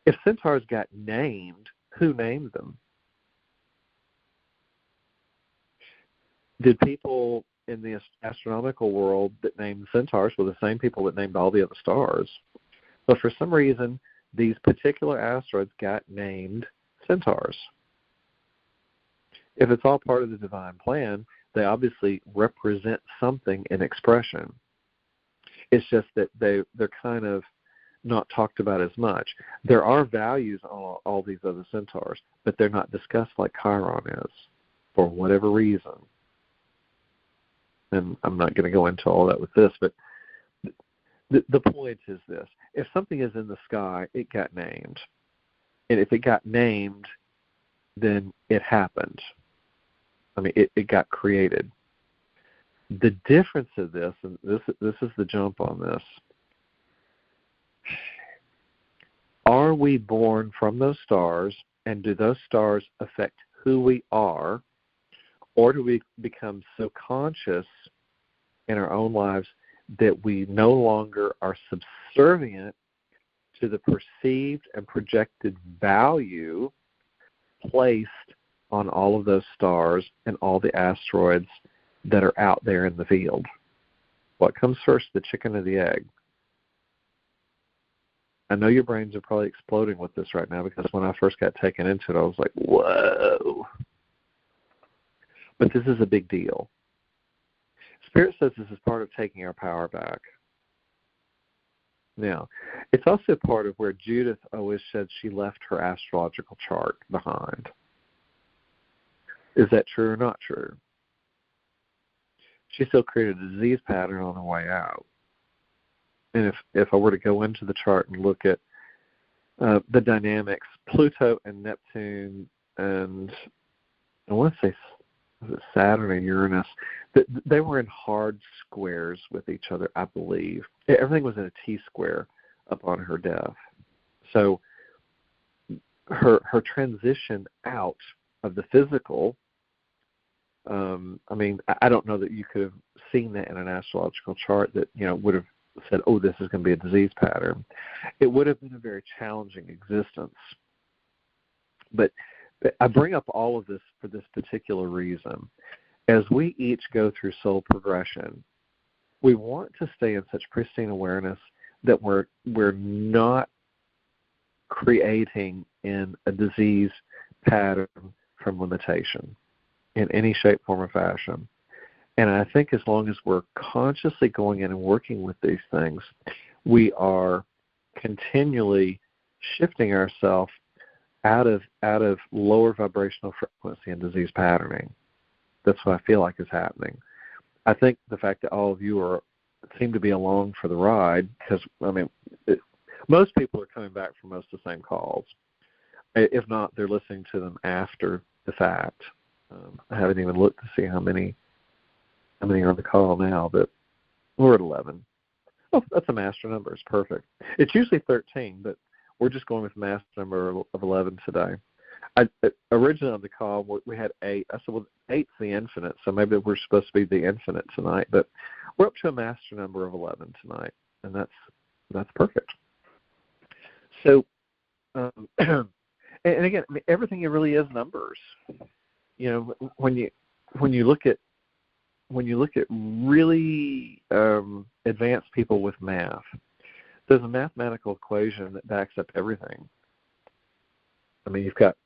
If centaurs got named, who named them? Did people in the astronomical world that named centaurs were the same people that named all the other stars? But for some reason, these particular asteroids got named centaurs. If it's all part of the divine plan, they obviously represent something in expression. It's just that they're kind of not talked about as much. There are values on all these other centaurs, but they're not discussed like Chiron is, for whatever reason. And I'm not going to go into all that with this, but the point is this. If something is in the sky, it got named. And if it got named, then it happened. I mean, it got created. The difference of this, and this is the jump on this, are we born from those stars, and do those stars affect who we are, or do we become so conscious in our own lives that we no longer are subservient to the perceived and projected value placed on all of those stars and all the asteroids that are out there in the field? What comes first, the chicken or the egg? I know your brains are probably exploding with this right now, because when I first got taken into it, I was like, whoa. But this is a big deal. Spirit says this is part of taking our power back. Now, it's also part of where Judith always said she left her astrological chart behind. Is that true or not true? She still created a disease pattern on the way out. And if I were to go into the chart and look at the dynamics, Pluto and Neptune and I want to say Saturn and Uranus, they were in hard squares with each other, I believe. Everything was in a T-square upon her death. So her transition out of the physical, I mean, I don't know that you could have seen that in an astrological chart that, would have said, oh, this is going to be a disease pattern. It would have been a very challenging existence. But I bring up all of this for this particular reason. As we each go through soul progression, we want to stay in such pristine awareness that we're not creating in a disease pattern from limitation in any shape, form, or fashion. And I think as long as we're consciously going in and working with these things, we are continually shifting ourselves out of lower vibrational frequency and disease patterning. That's what I feel like is happening. I think the fact that all of you seem to be along for the ride, because, I mean, most people are coming back from most of the same calls. If not, they're listening to them after the fact. I haven't even looked to see how many are on the call now, but we're at 11. Oh, that's a master number. It's perfect. It's usually 13, but we're just going with master number of 11 today. Originally on the call, we had 8. I said, well, 8's the infinite, so maybe we're supposed to be the infinite tonight. But we're up to a master number of 11 tonight, and that's perfect. So, and again, I mean, everything really is numbers. When you look at really advanced people with math, there's a mathematical equation that backs up everything. I mean, you've got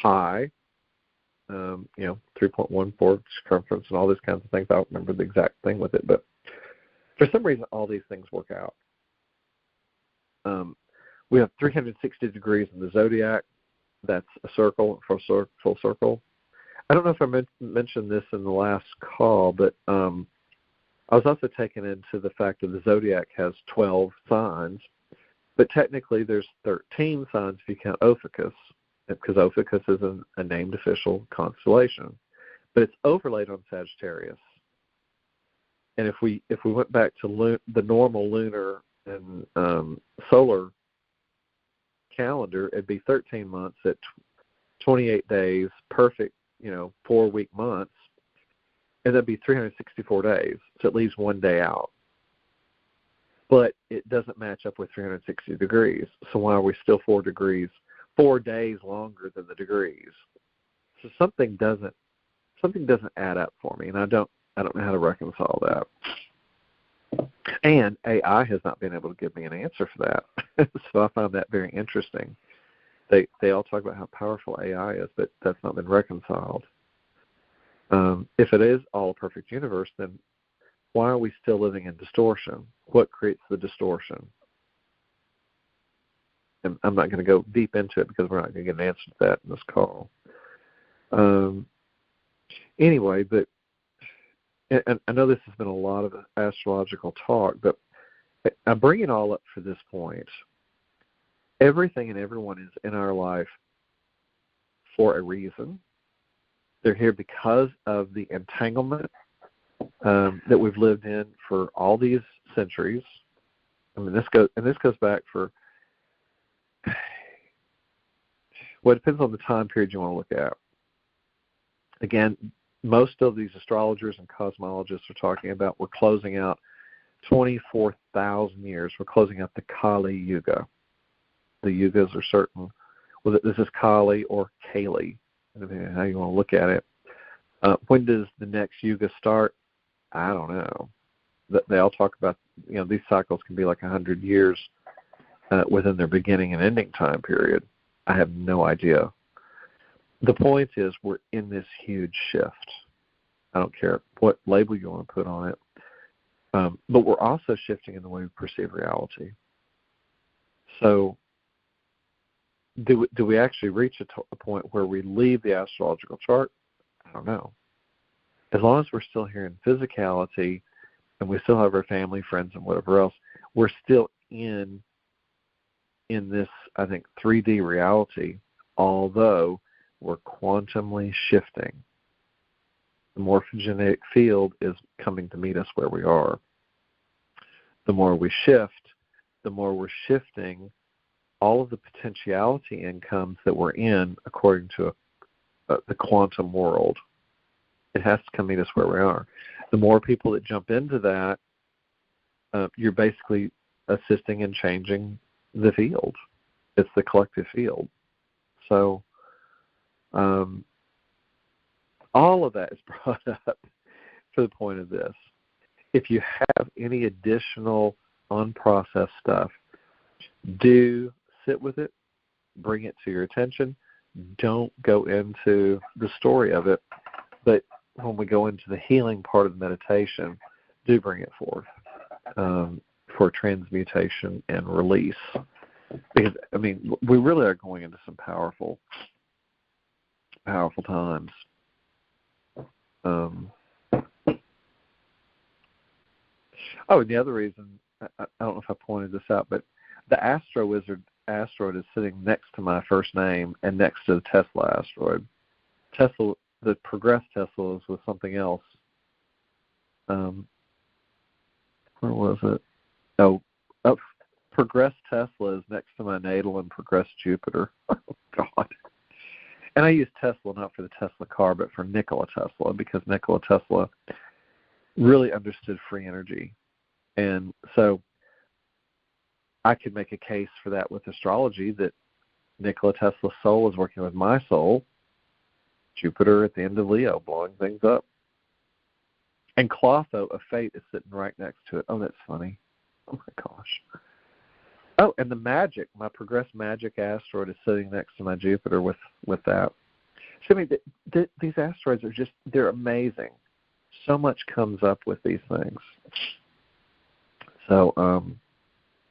pi, 3.14 circumference and all these kinds of things. I don't remember the exact thing with it, but for some reason, all these things work out. We have 360 degrees in the zodiac. That's a circle, full circle. I don't know if I mentioned this in the last call, but I was also taken into the fact that the zodiac has 12 signs, but technically there's 13 signs if you count Ophiuchus, because Ophiuchus is a named official constellation, but it's overlaid on Sagittarius. And if we went back to the normal lunar and solar calendar, it'd be 13 months at 28 days, perfect, 4-week months, and that'd be 364 days, so it leaves one day out. But it doesn't match up with 360 degrees, so why are we still 4 days longer than the degrees? So something doesn't add up for me, and I don't know how to reconcile that. And AI has not been able to give me an answer for that. So I find that very interesting. They all talk about how powerful AI is, but that's not been reconciled. If it is all a perfect universe, then why are we still living in distortion? What creates the distortion? And I'm not going to go deep into it because we're not going to get an answer to that in this call. Anyway, but and I know this has been a lot of astrological talk, but I bring it all up for this point. Everything and everyone is in our life for a reason. They're here because of the entanglement that we've lived in for all these centuries. I mean, this goes back for, well, it depends on the time period you want to look at. Again, most of these astrologers and cosmologists are talking about we're closing out 24,000 years. We're closing out the Kali Yuga. The yugas are certain. Well, this is Kali or Kali, depending on how you want to look at it. When does the next yuga start? I don't know. They all talk about, these cycles can be like 100 years within their beginning and ending time period. I have no idea. The point is we're in this huge shift. I don't care what label you want to put on it. But we're also shifting in the way we perceive reality. So do we actually reach a point where we leave the astrological chart? I don't know. As long as we're still here in physicality and we still have our family, friends, and whatever else, we're still in this, I think, 3D reality, although we're quantumly shifting. The morphogenetic field is coming to meet us where we are. The more we shift, the more we're shifting all of the potentiality incomes that we're in according to the quantum world. It has to come meet us where we are. The more people that jump into that, you're basically assisting in changing the field. It's the collective field. So all of that is brought up for the point of this. If you have any additional unprocessed stuff, do sit with it, bring it to your attention. Don't go into the story of it, but when we go into the healing part of the meditation, do bring it forth for transmutation and release. Because, I mean, we really are going into some powerful times. And the other reason, I don't know if I pointed this out, but the Astro Wizard asteroid is sitting next to my first name and next to the Tesla asteroid. Tesla, the progressed Tesla, is with something else. Where was it? Progressed Tesla is next to my natal and progressed Jupiter. Oh, God. And I use Tesla not for the Tesla car, but for Nikola Tesla, because Nikola Tesla really understood free energy. And so I could make a case for that with astrology, that Nikola Tesla's soul is working with my soul, Jupiter at the end of Leo, blowing things up. And Clotho of Fate is sitting right next to it. Oh, that's funny. Oh, my gosh. Oh, and the Magic, my progressed Magic asteroid is sitting next to my Jupiter with that. So, I mean, these asteroids are just, they're amazing. So much comes up with these things. So,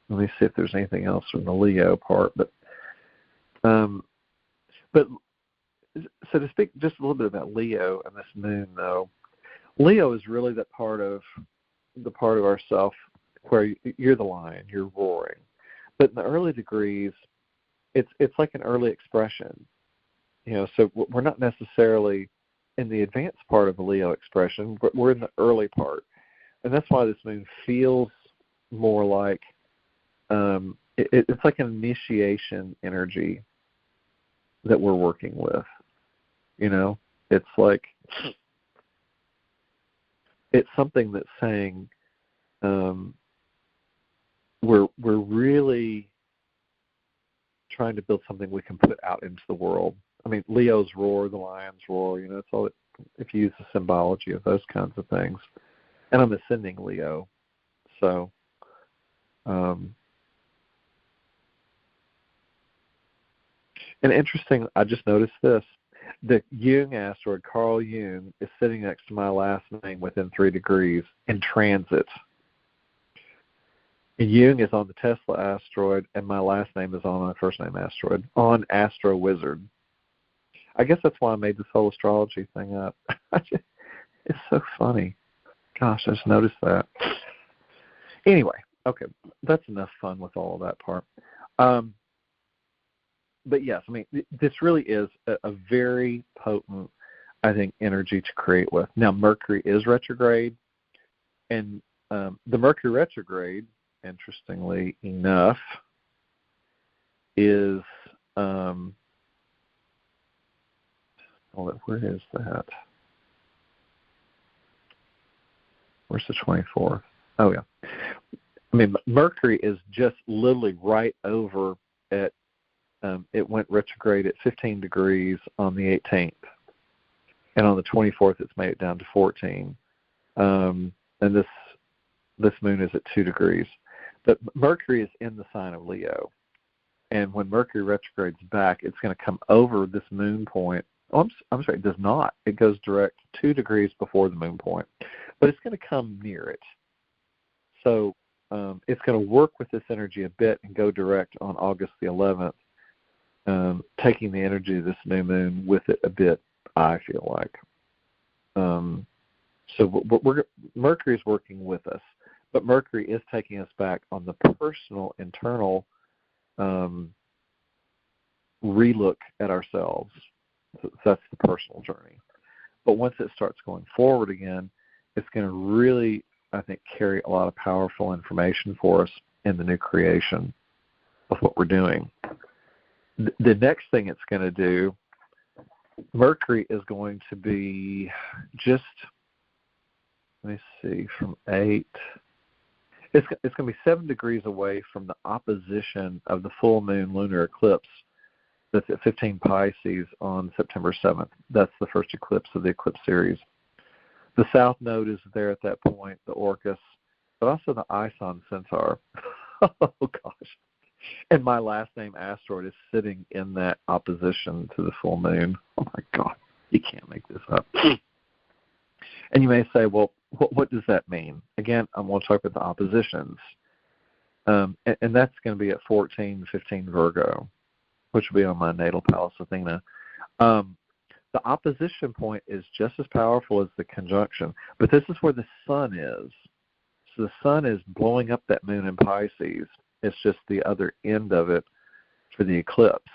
let me see if there's anything else from the Leo part. But But so to speak just a little bit about Leo and this moon, though, Leo is really that part of ourself where you're the lion, you're roaring. But in the early degrees, it's like an early expression. So we're not necessarily in the advanced part of the Leo expression, but we're in the early part. And that's why this moon feels more like it's like an initiation energy that we're working with. It's like it's something that's saying we're really trying to build something we can put out into the world. I mean, Leo's roar, the lion's roar. It's all. If you use the symbology of those kinds of things, and I'm ascending Leo, so. And interesting, I just noticed this. The Jung asteroid, Carl Jung, is sitting next to my last name within 3 degrees in transit. And Jung is on the Tesla asteroid, and my last name is on my first name asteroid, on Astro Wizard. I guess that's why I made this whole astrology thing up. It's so funny. Gosh, I just noticed that. Anyway, okay, that's enough fun with all of that part. But yes, I mean, this really is a very potent, I think, energy to create with. Now, Mercury is retrograde, and the Mercury retrograde, interestingly enough, is, where is that? Where's the 24th? Oh, yeah. I mean, Mercury is just literally right over at, it went retrograde at 15 degrees on the 18th. And on the 24th, it's made it down to 14. And this moon is at 2 degrees. But Mercury is in the sign of Leo. And when Mercury retrogrades back, it's going to come over this moon point. Oh, I'm sorry, it does not. It goes direct 2 degrees before the moon point. But it's going to come near it. So it's going to work with this energy a bit and go direct on August the 11th, taking the energy of this new moon with it a bit, I feel like. So Mercury is working with us, but Mercury is taking us back on the personal, internal relook at ourselves. So that's the personal journey. But once it starts going forward again, it's going to really, I think, carry a lot of powerful information for us in the new creation of what we're doing. The next thing it's going to do, Mercury is going to be just, let me see, from 8. It's going to be 7 degrees away from the opposition of the full moon lunar eclipse that's at 15 Pisces on September 7th. That's the first eclipse of the eclipse series. The south node is there at that point, the Orcus, but also the Ison Centaur. Oh, gosh. And my last name asteroid is sitting in that opposition to the full moon. Oh, my God. You can't make this up. And you may say, well, what does that mean? Again, I'm going to talk about the oppositions. And that's going to be at 14-15 Virgo, which will be on my natal Pallas Athena. The opposition point is just as powerful as the conjunction, but this is where the sun is. So the sun is blowing up that moon in Pisces. It's just the other end of it for the eclipse.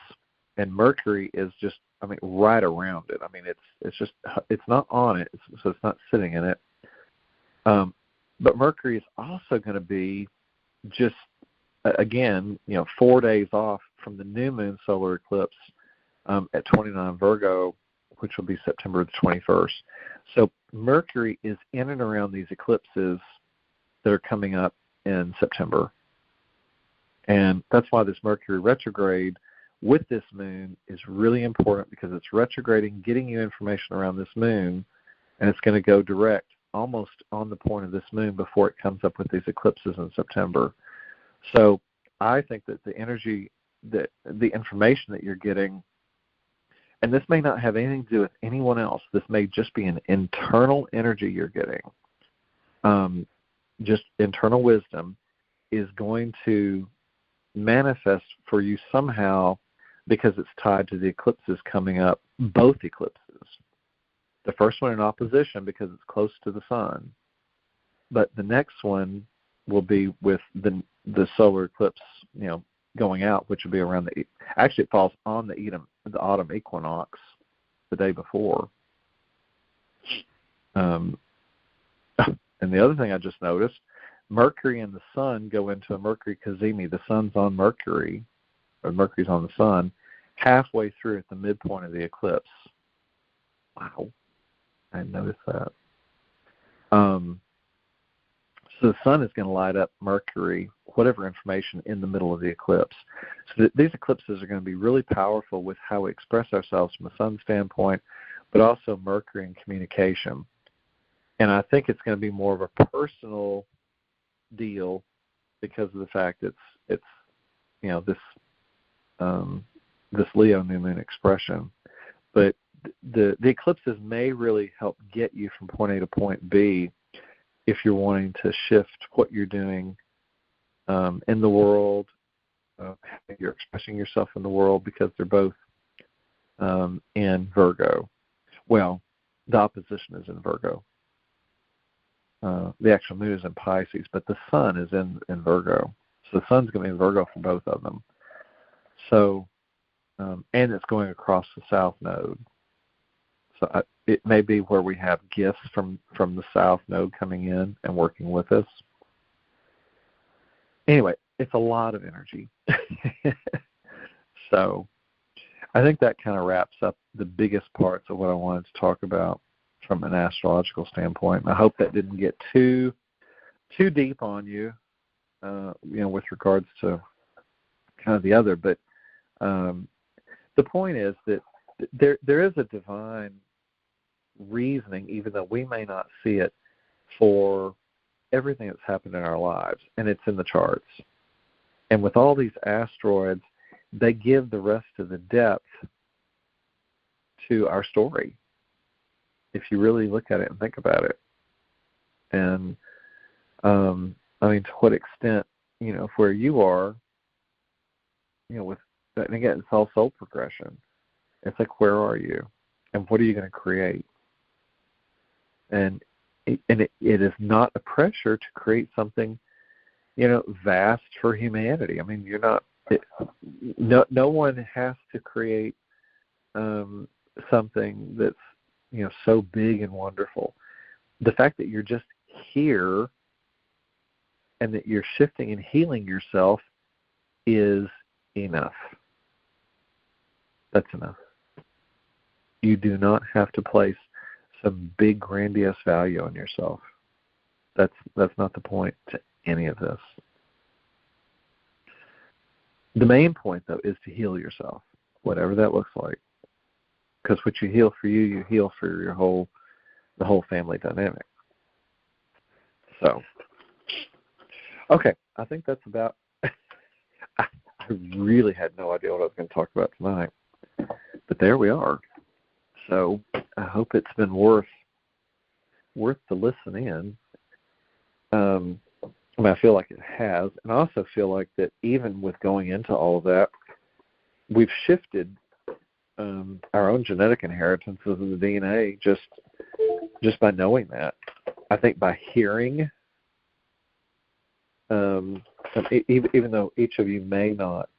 And Mercury is just, I mean, right around it. I mean, it's not on it, so it's not sitting in it. But Mercury is also going to be just, again, 4 days off from the new moon solar eclipse at 29 Virgo, which will be September the 21st. So Mercury is in and around these eclipses that are coming up in September. And that's why this Mercury retrograde with this moon is really important, because it's retrograding, getting you information around this moon, and it's going to go direct almost on the point of this moon before it comes up with these eclipses in September. So I think that the energy, that the information that you're getting, and this may not have anything to do with anyone else, this may just be an internal energy you're getting, just internal wisdom, is going to manifest for you somehow because it's tied to the eclipses coming up, both eclipses. The first one in opposition because it's close to the sun, but the next one will be with the solar eclipse, going out, which will be around actually it falls on the autumn equinox the day before. And the other thing I just noticed, Mercury and the sun go into a Mercury cazimi. The sun's on Mercury, or Mercury's on the sun, halfway through at the midpoint of the eclipse. Wow, I didn't notice that. So the sun is going to light up Mercury, whatever information in the middle of the eclipse. So these eclipses are going to be really powerful with how we express ourselves from a sun standpoint, but also Mercury and communication. And I think it's going to be more of a personal deal because of the fact it's this Leo New Moon expression. But the eclipses may really help get you from point A to point B if you're wanting to shift what you're doing in the world, how you're expressing yourself in the world, because they're both in Virgo. Well, the opposition is in Virgo. The actual moon is in Pisces, but the sun is in Virgo. So the sun's going to be in Virgo for both of them. So, and it's going across the south node. So it may be where we have gifts from the south node coming in and working with us. Anyway, it's a lot of energy. So I think that kind of wraps up the biggest parts of what I wanted to talk about from an astrological standpoint. And I hope that didn't get too deep on you, with regards to kind of the other. But the point is that there is a divine reasoning, even though we may not see it, for everything that's happened in our lives, and it's in the charts. And with all these asteroids, they give the rest of the depth to our story, if you really look at it and think about it. And to what extent, where you are, with that, and again, it's all soul progression. It's like, where are you, and what are you going to create? And it is not a pressure to create something, vast for humanity. I mean, you're not. No one has to create something that's so big and wonderful. The fact that you're just here and that you're shifting and healing yourself is enough. That's enough. You do not have to place some big grandiose value on yourself. That's not the point to any of this. The main point, though, is to heal yourself, whatever that looks like. Because what you heal for you heal for the whole family dynamic. So, okay, I think that's about. I really had no idea what I was going to talk about tonight, but there we are. So I hope it's been worth the listen in. I feel like it has, and I also feel like that even with going into all of that, we've shifted our own genetic inheritances of the DNA just by knowing that. I think by hearing, even though each of you may not,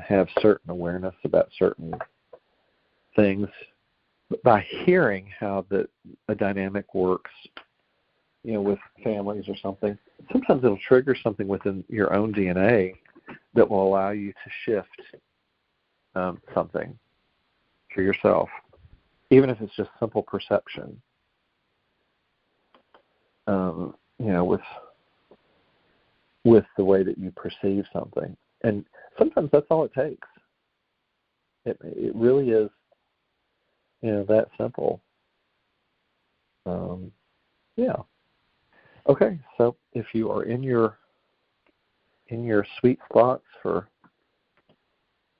have certain awareness about certain things, but by hearing how a dynamic works, with families or something, sometimes it'll trigger something within your own DNA that will allow you to shift something for yourself, even if it's just simple perception. With the way that you perceive something, and sometimes that's all it takes. It really is, that simple. Yeah. Okay, so if you are in your sweet spots for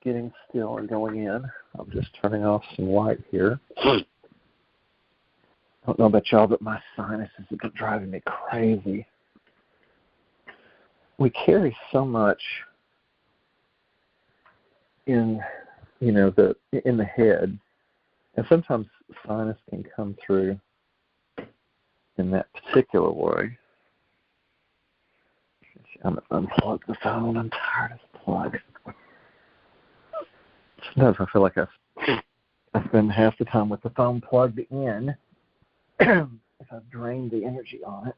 getting still and going in, I'm just turning off some light here. I don't know about y'all, but my sinuses have been driving me crazy. We carry so much in in the head, and sometimes sinus can come through in that particular way. I'm going to unplug the phone. I'm tired of the plug. Sometimes I feel like I spend half the time with the phone plugged in if I've drained the energy on it.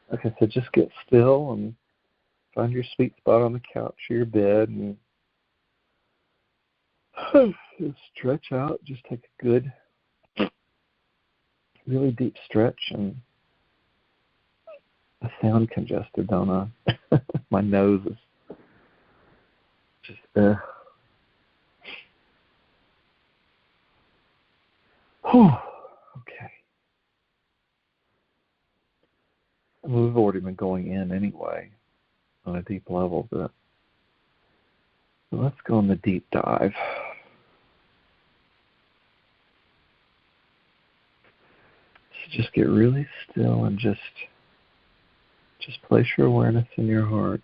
Like I said, just get still and find your sweet spot on the couch or your bed and just stretch out. Just take a good, really deep stretch. And I sound congested, don't I? My nose is just Okay. We've already been going in anyway on a deep level, but let's go on the deep dive. So just get really still and just place your awareness in your heart.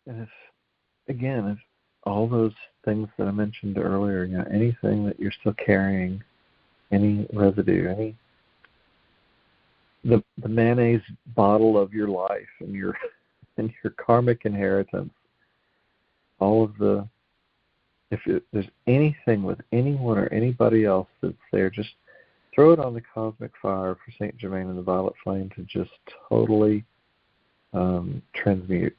And if all those things that I mentioned earlier, anything that you're still carrying, any residue, the mayonnaise bottle of your life and your karmic inheritance, all of if there's anything with anyone or anybody else that's there, just throw it on the cosmic fire for Saint Germain and the violet flame to just totally transmute.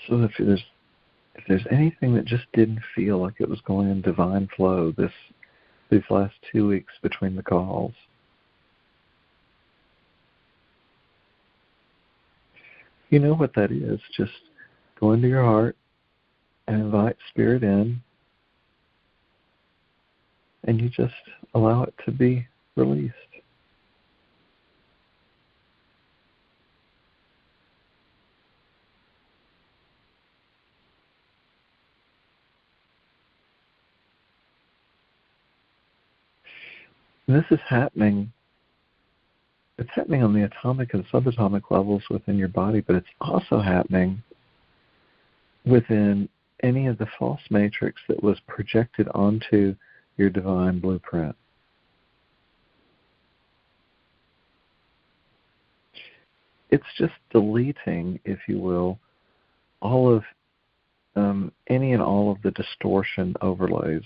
So if there's anything that just didn't feel like it was going in divine flow these last 2 weeks between the calls, you know what that is. Just go into your heart and invite Spirit in, and you just allow it to be released. And this is happening. It's happening on the atomic and subatomic levels within your body, but it's also happening within any of the false matrix that was projected onto your divine blueprint. It's just deleting, if you will, all of any and all of the distortion overlays.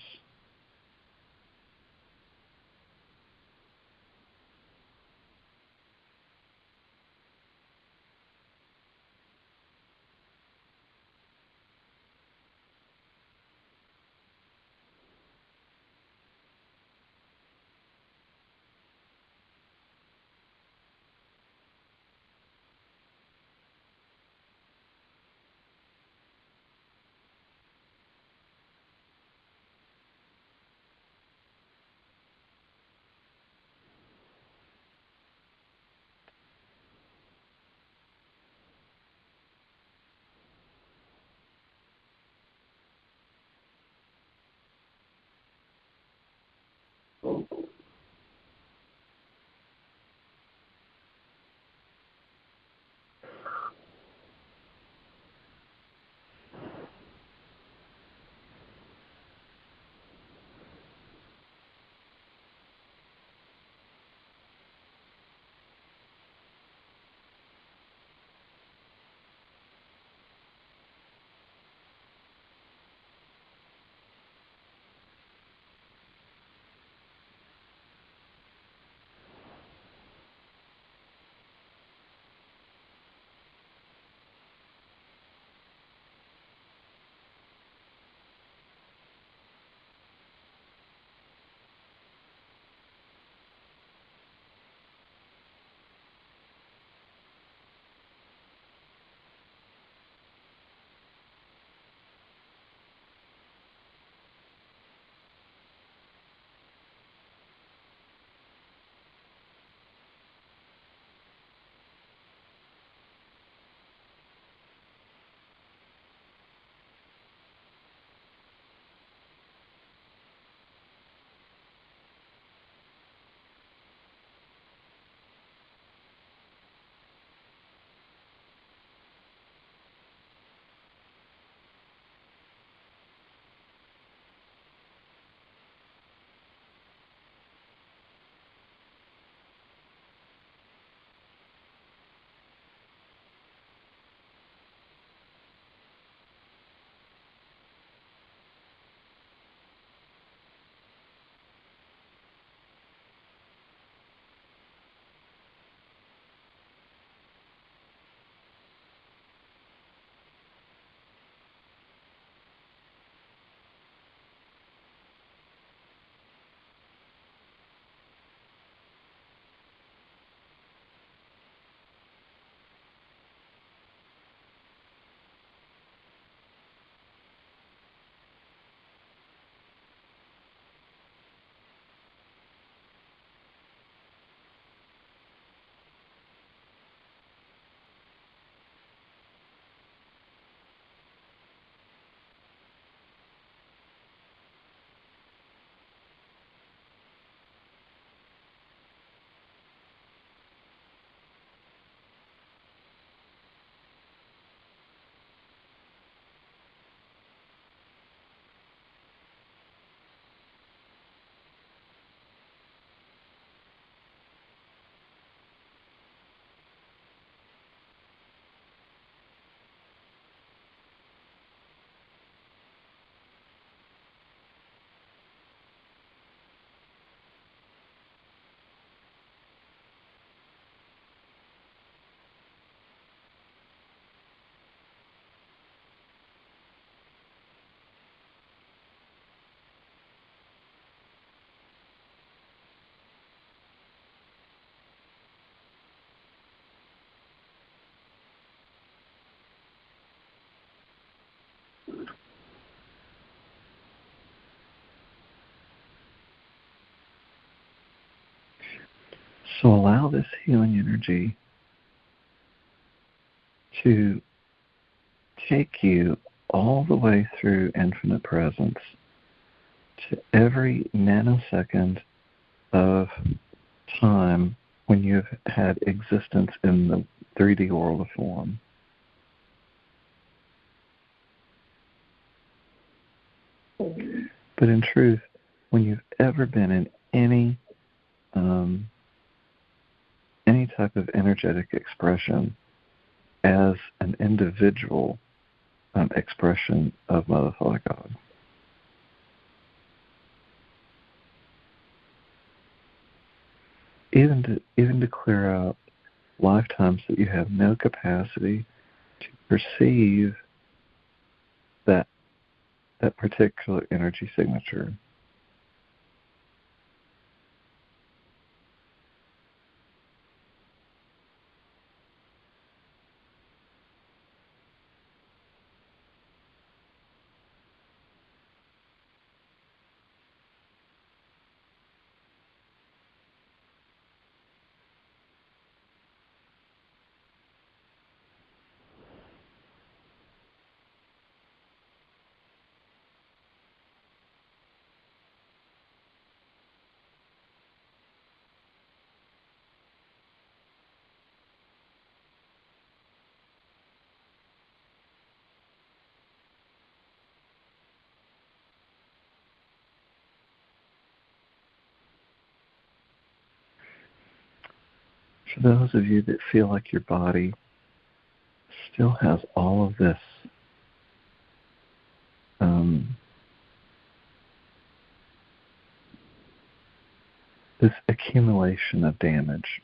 So allow this healing energy to take you all the way through infinite presence to every nanosecond of time when you've had existence in the 3D world of form. But in truth, when you've ever been in any type of energetic expression as an individual expression of Mother Father God. Even to clear out lifetimes that you have no capacity to perceive that particular energy signature. For those of you that feel like your body still has all of this this accumulation of damage,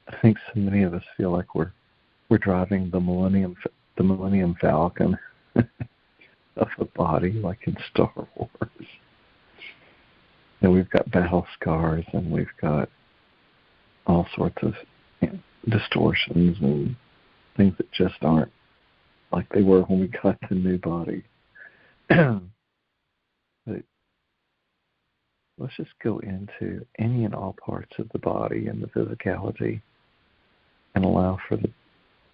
I think so many of us feel like we're driving the Millennium Falcon of a body, like in Star Wars. And we've got battle scars, and we've got all sorts of distortions and things that just aren't like they were when we got the new body. But let's just go into any and all parts of the body and the physicality and allow for the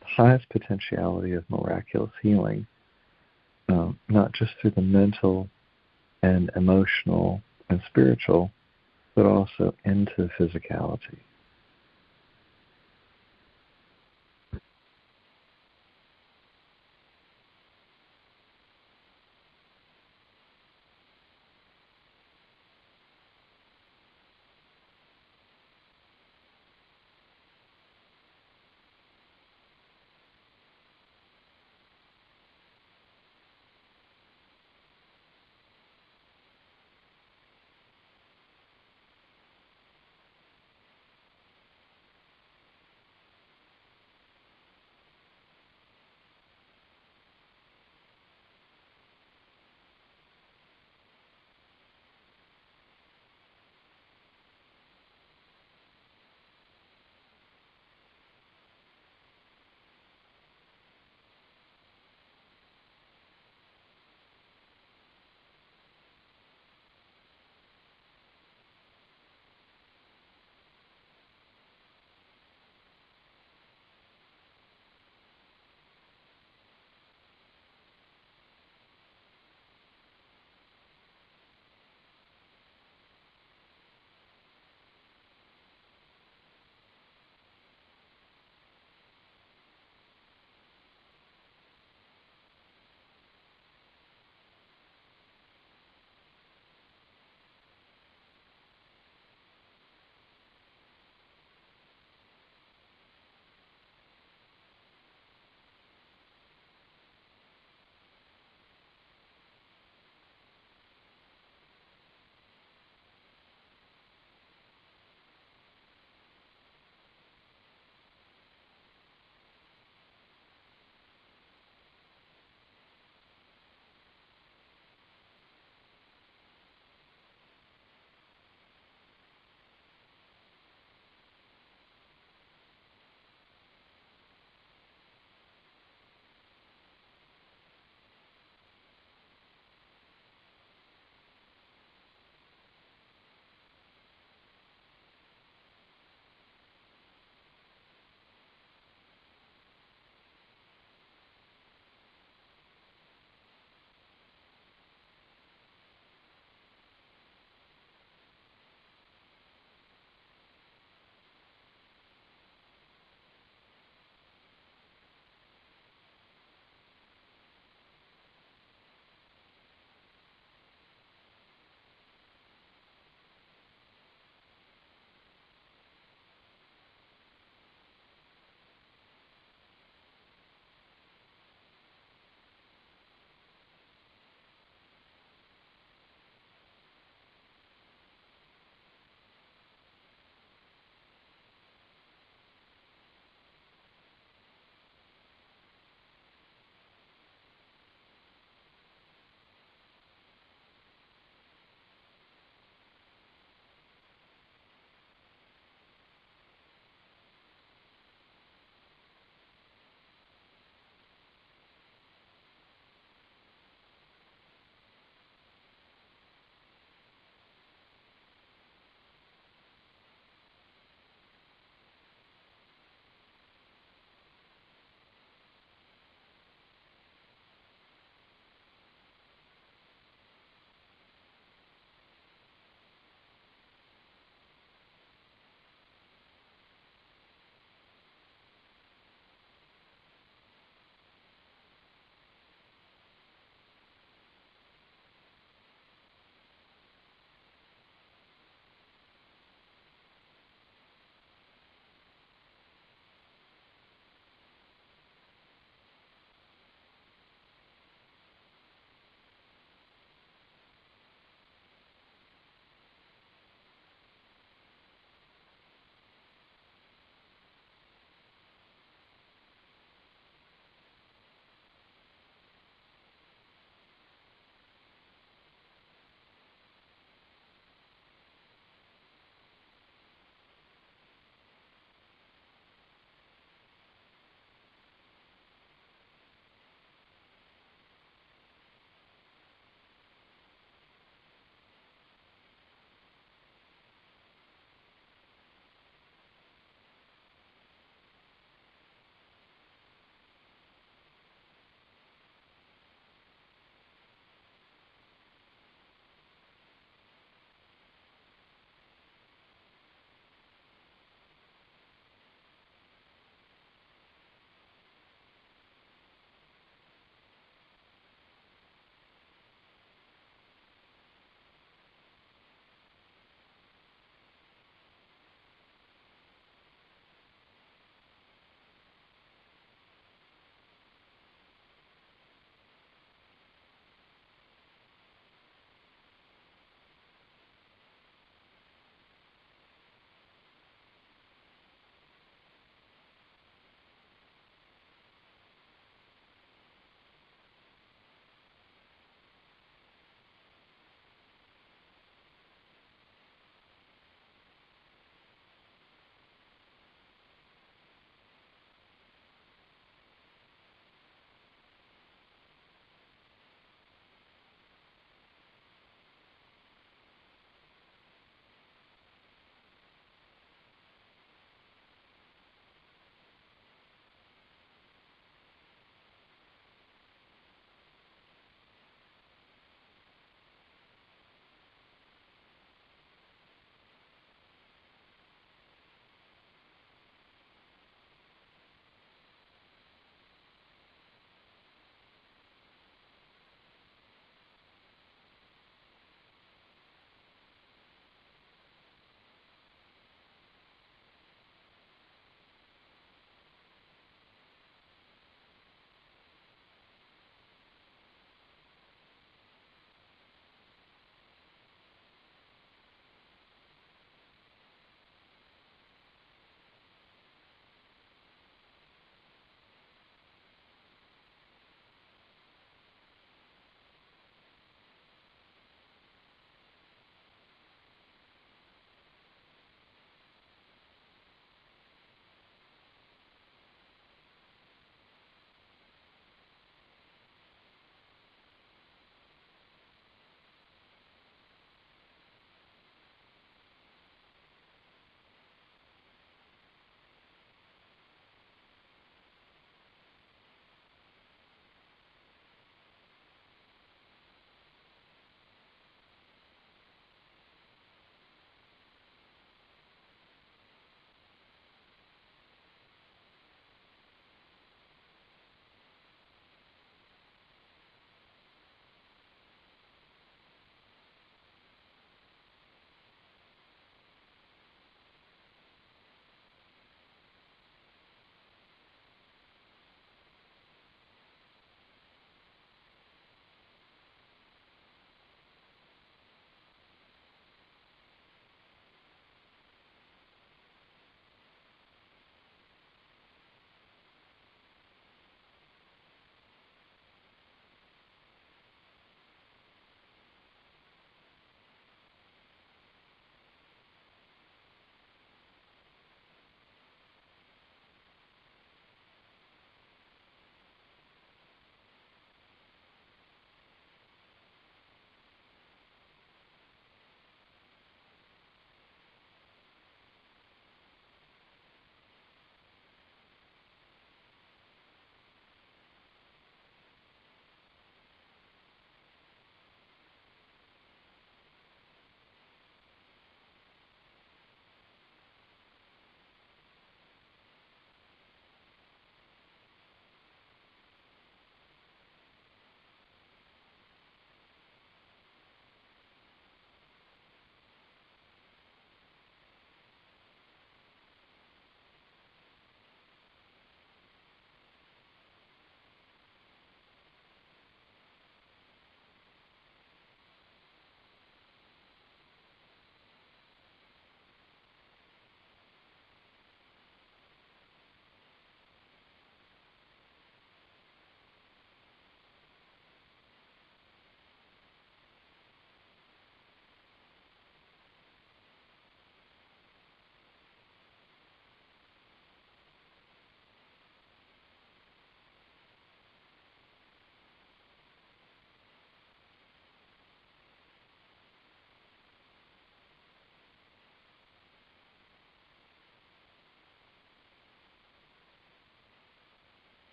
highest potentiality of miraculous healing, not just through the mental and emotional and spiritual, but also into physicality.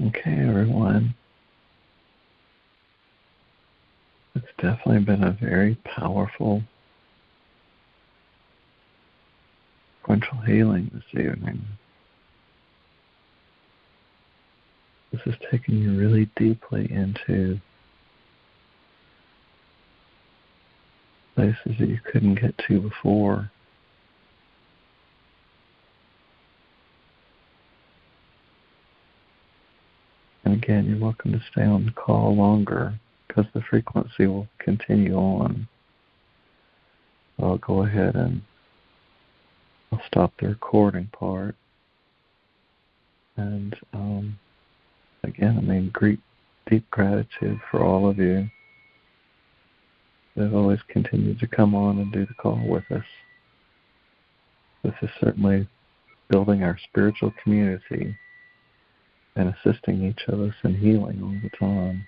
Okay, everyone. It's definitely been a very powerful sequential healing this evening. This is taking you really deeply into places that you couldn't get to before. And again, you're welcome to stay on the call longer because the frequency will continue on. I'll go ahead and I'll stop the recording part. And again, deep gratitude for all of you that have always continued to come on and do the call with us. This is certainly building our spiritual community and assisting each of us in healing all the time.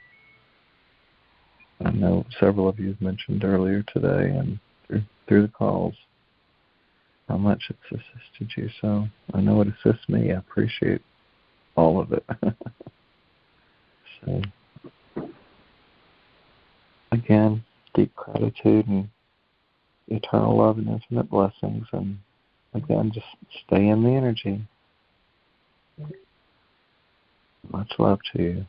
I know several of you have mentioned earlier today and through the calls how much it's assisted you. So I know it assists me. I appreciate all of it. So again, deep gratitude and eternal love and infinite blessings. And again, just stay in the energy. Much love to you.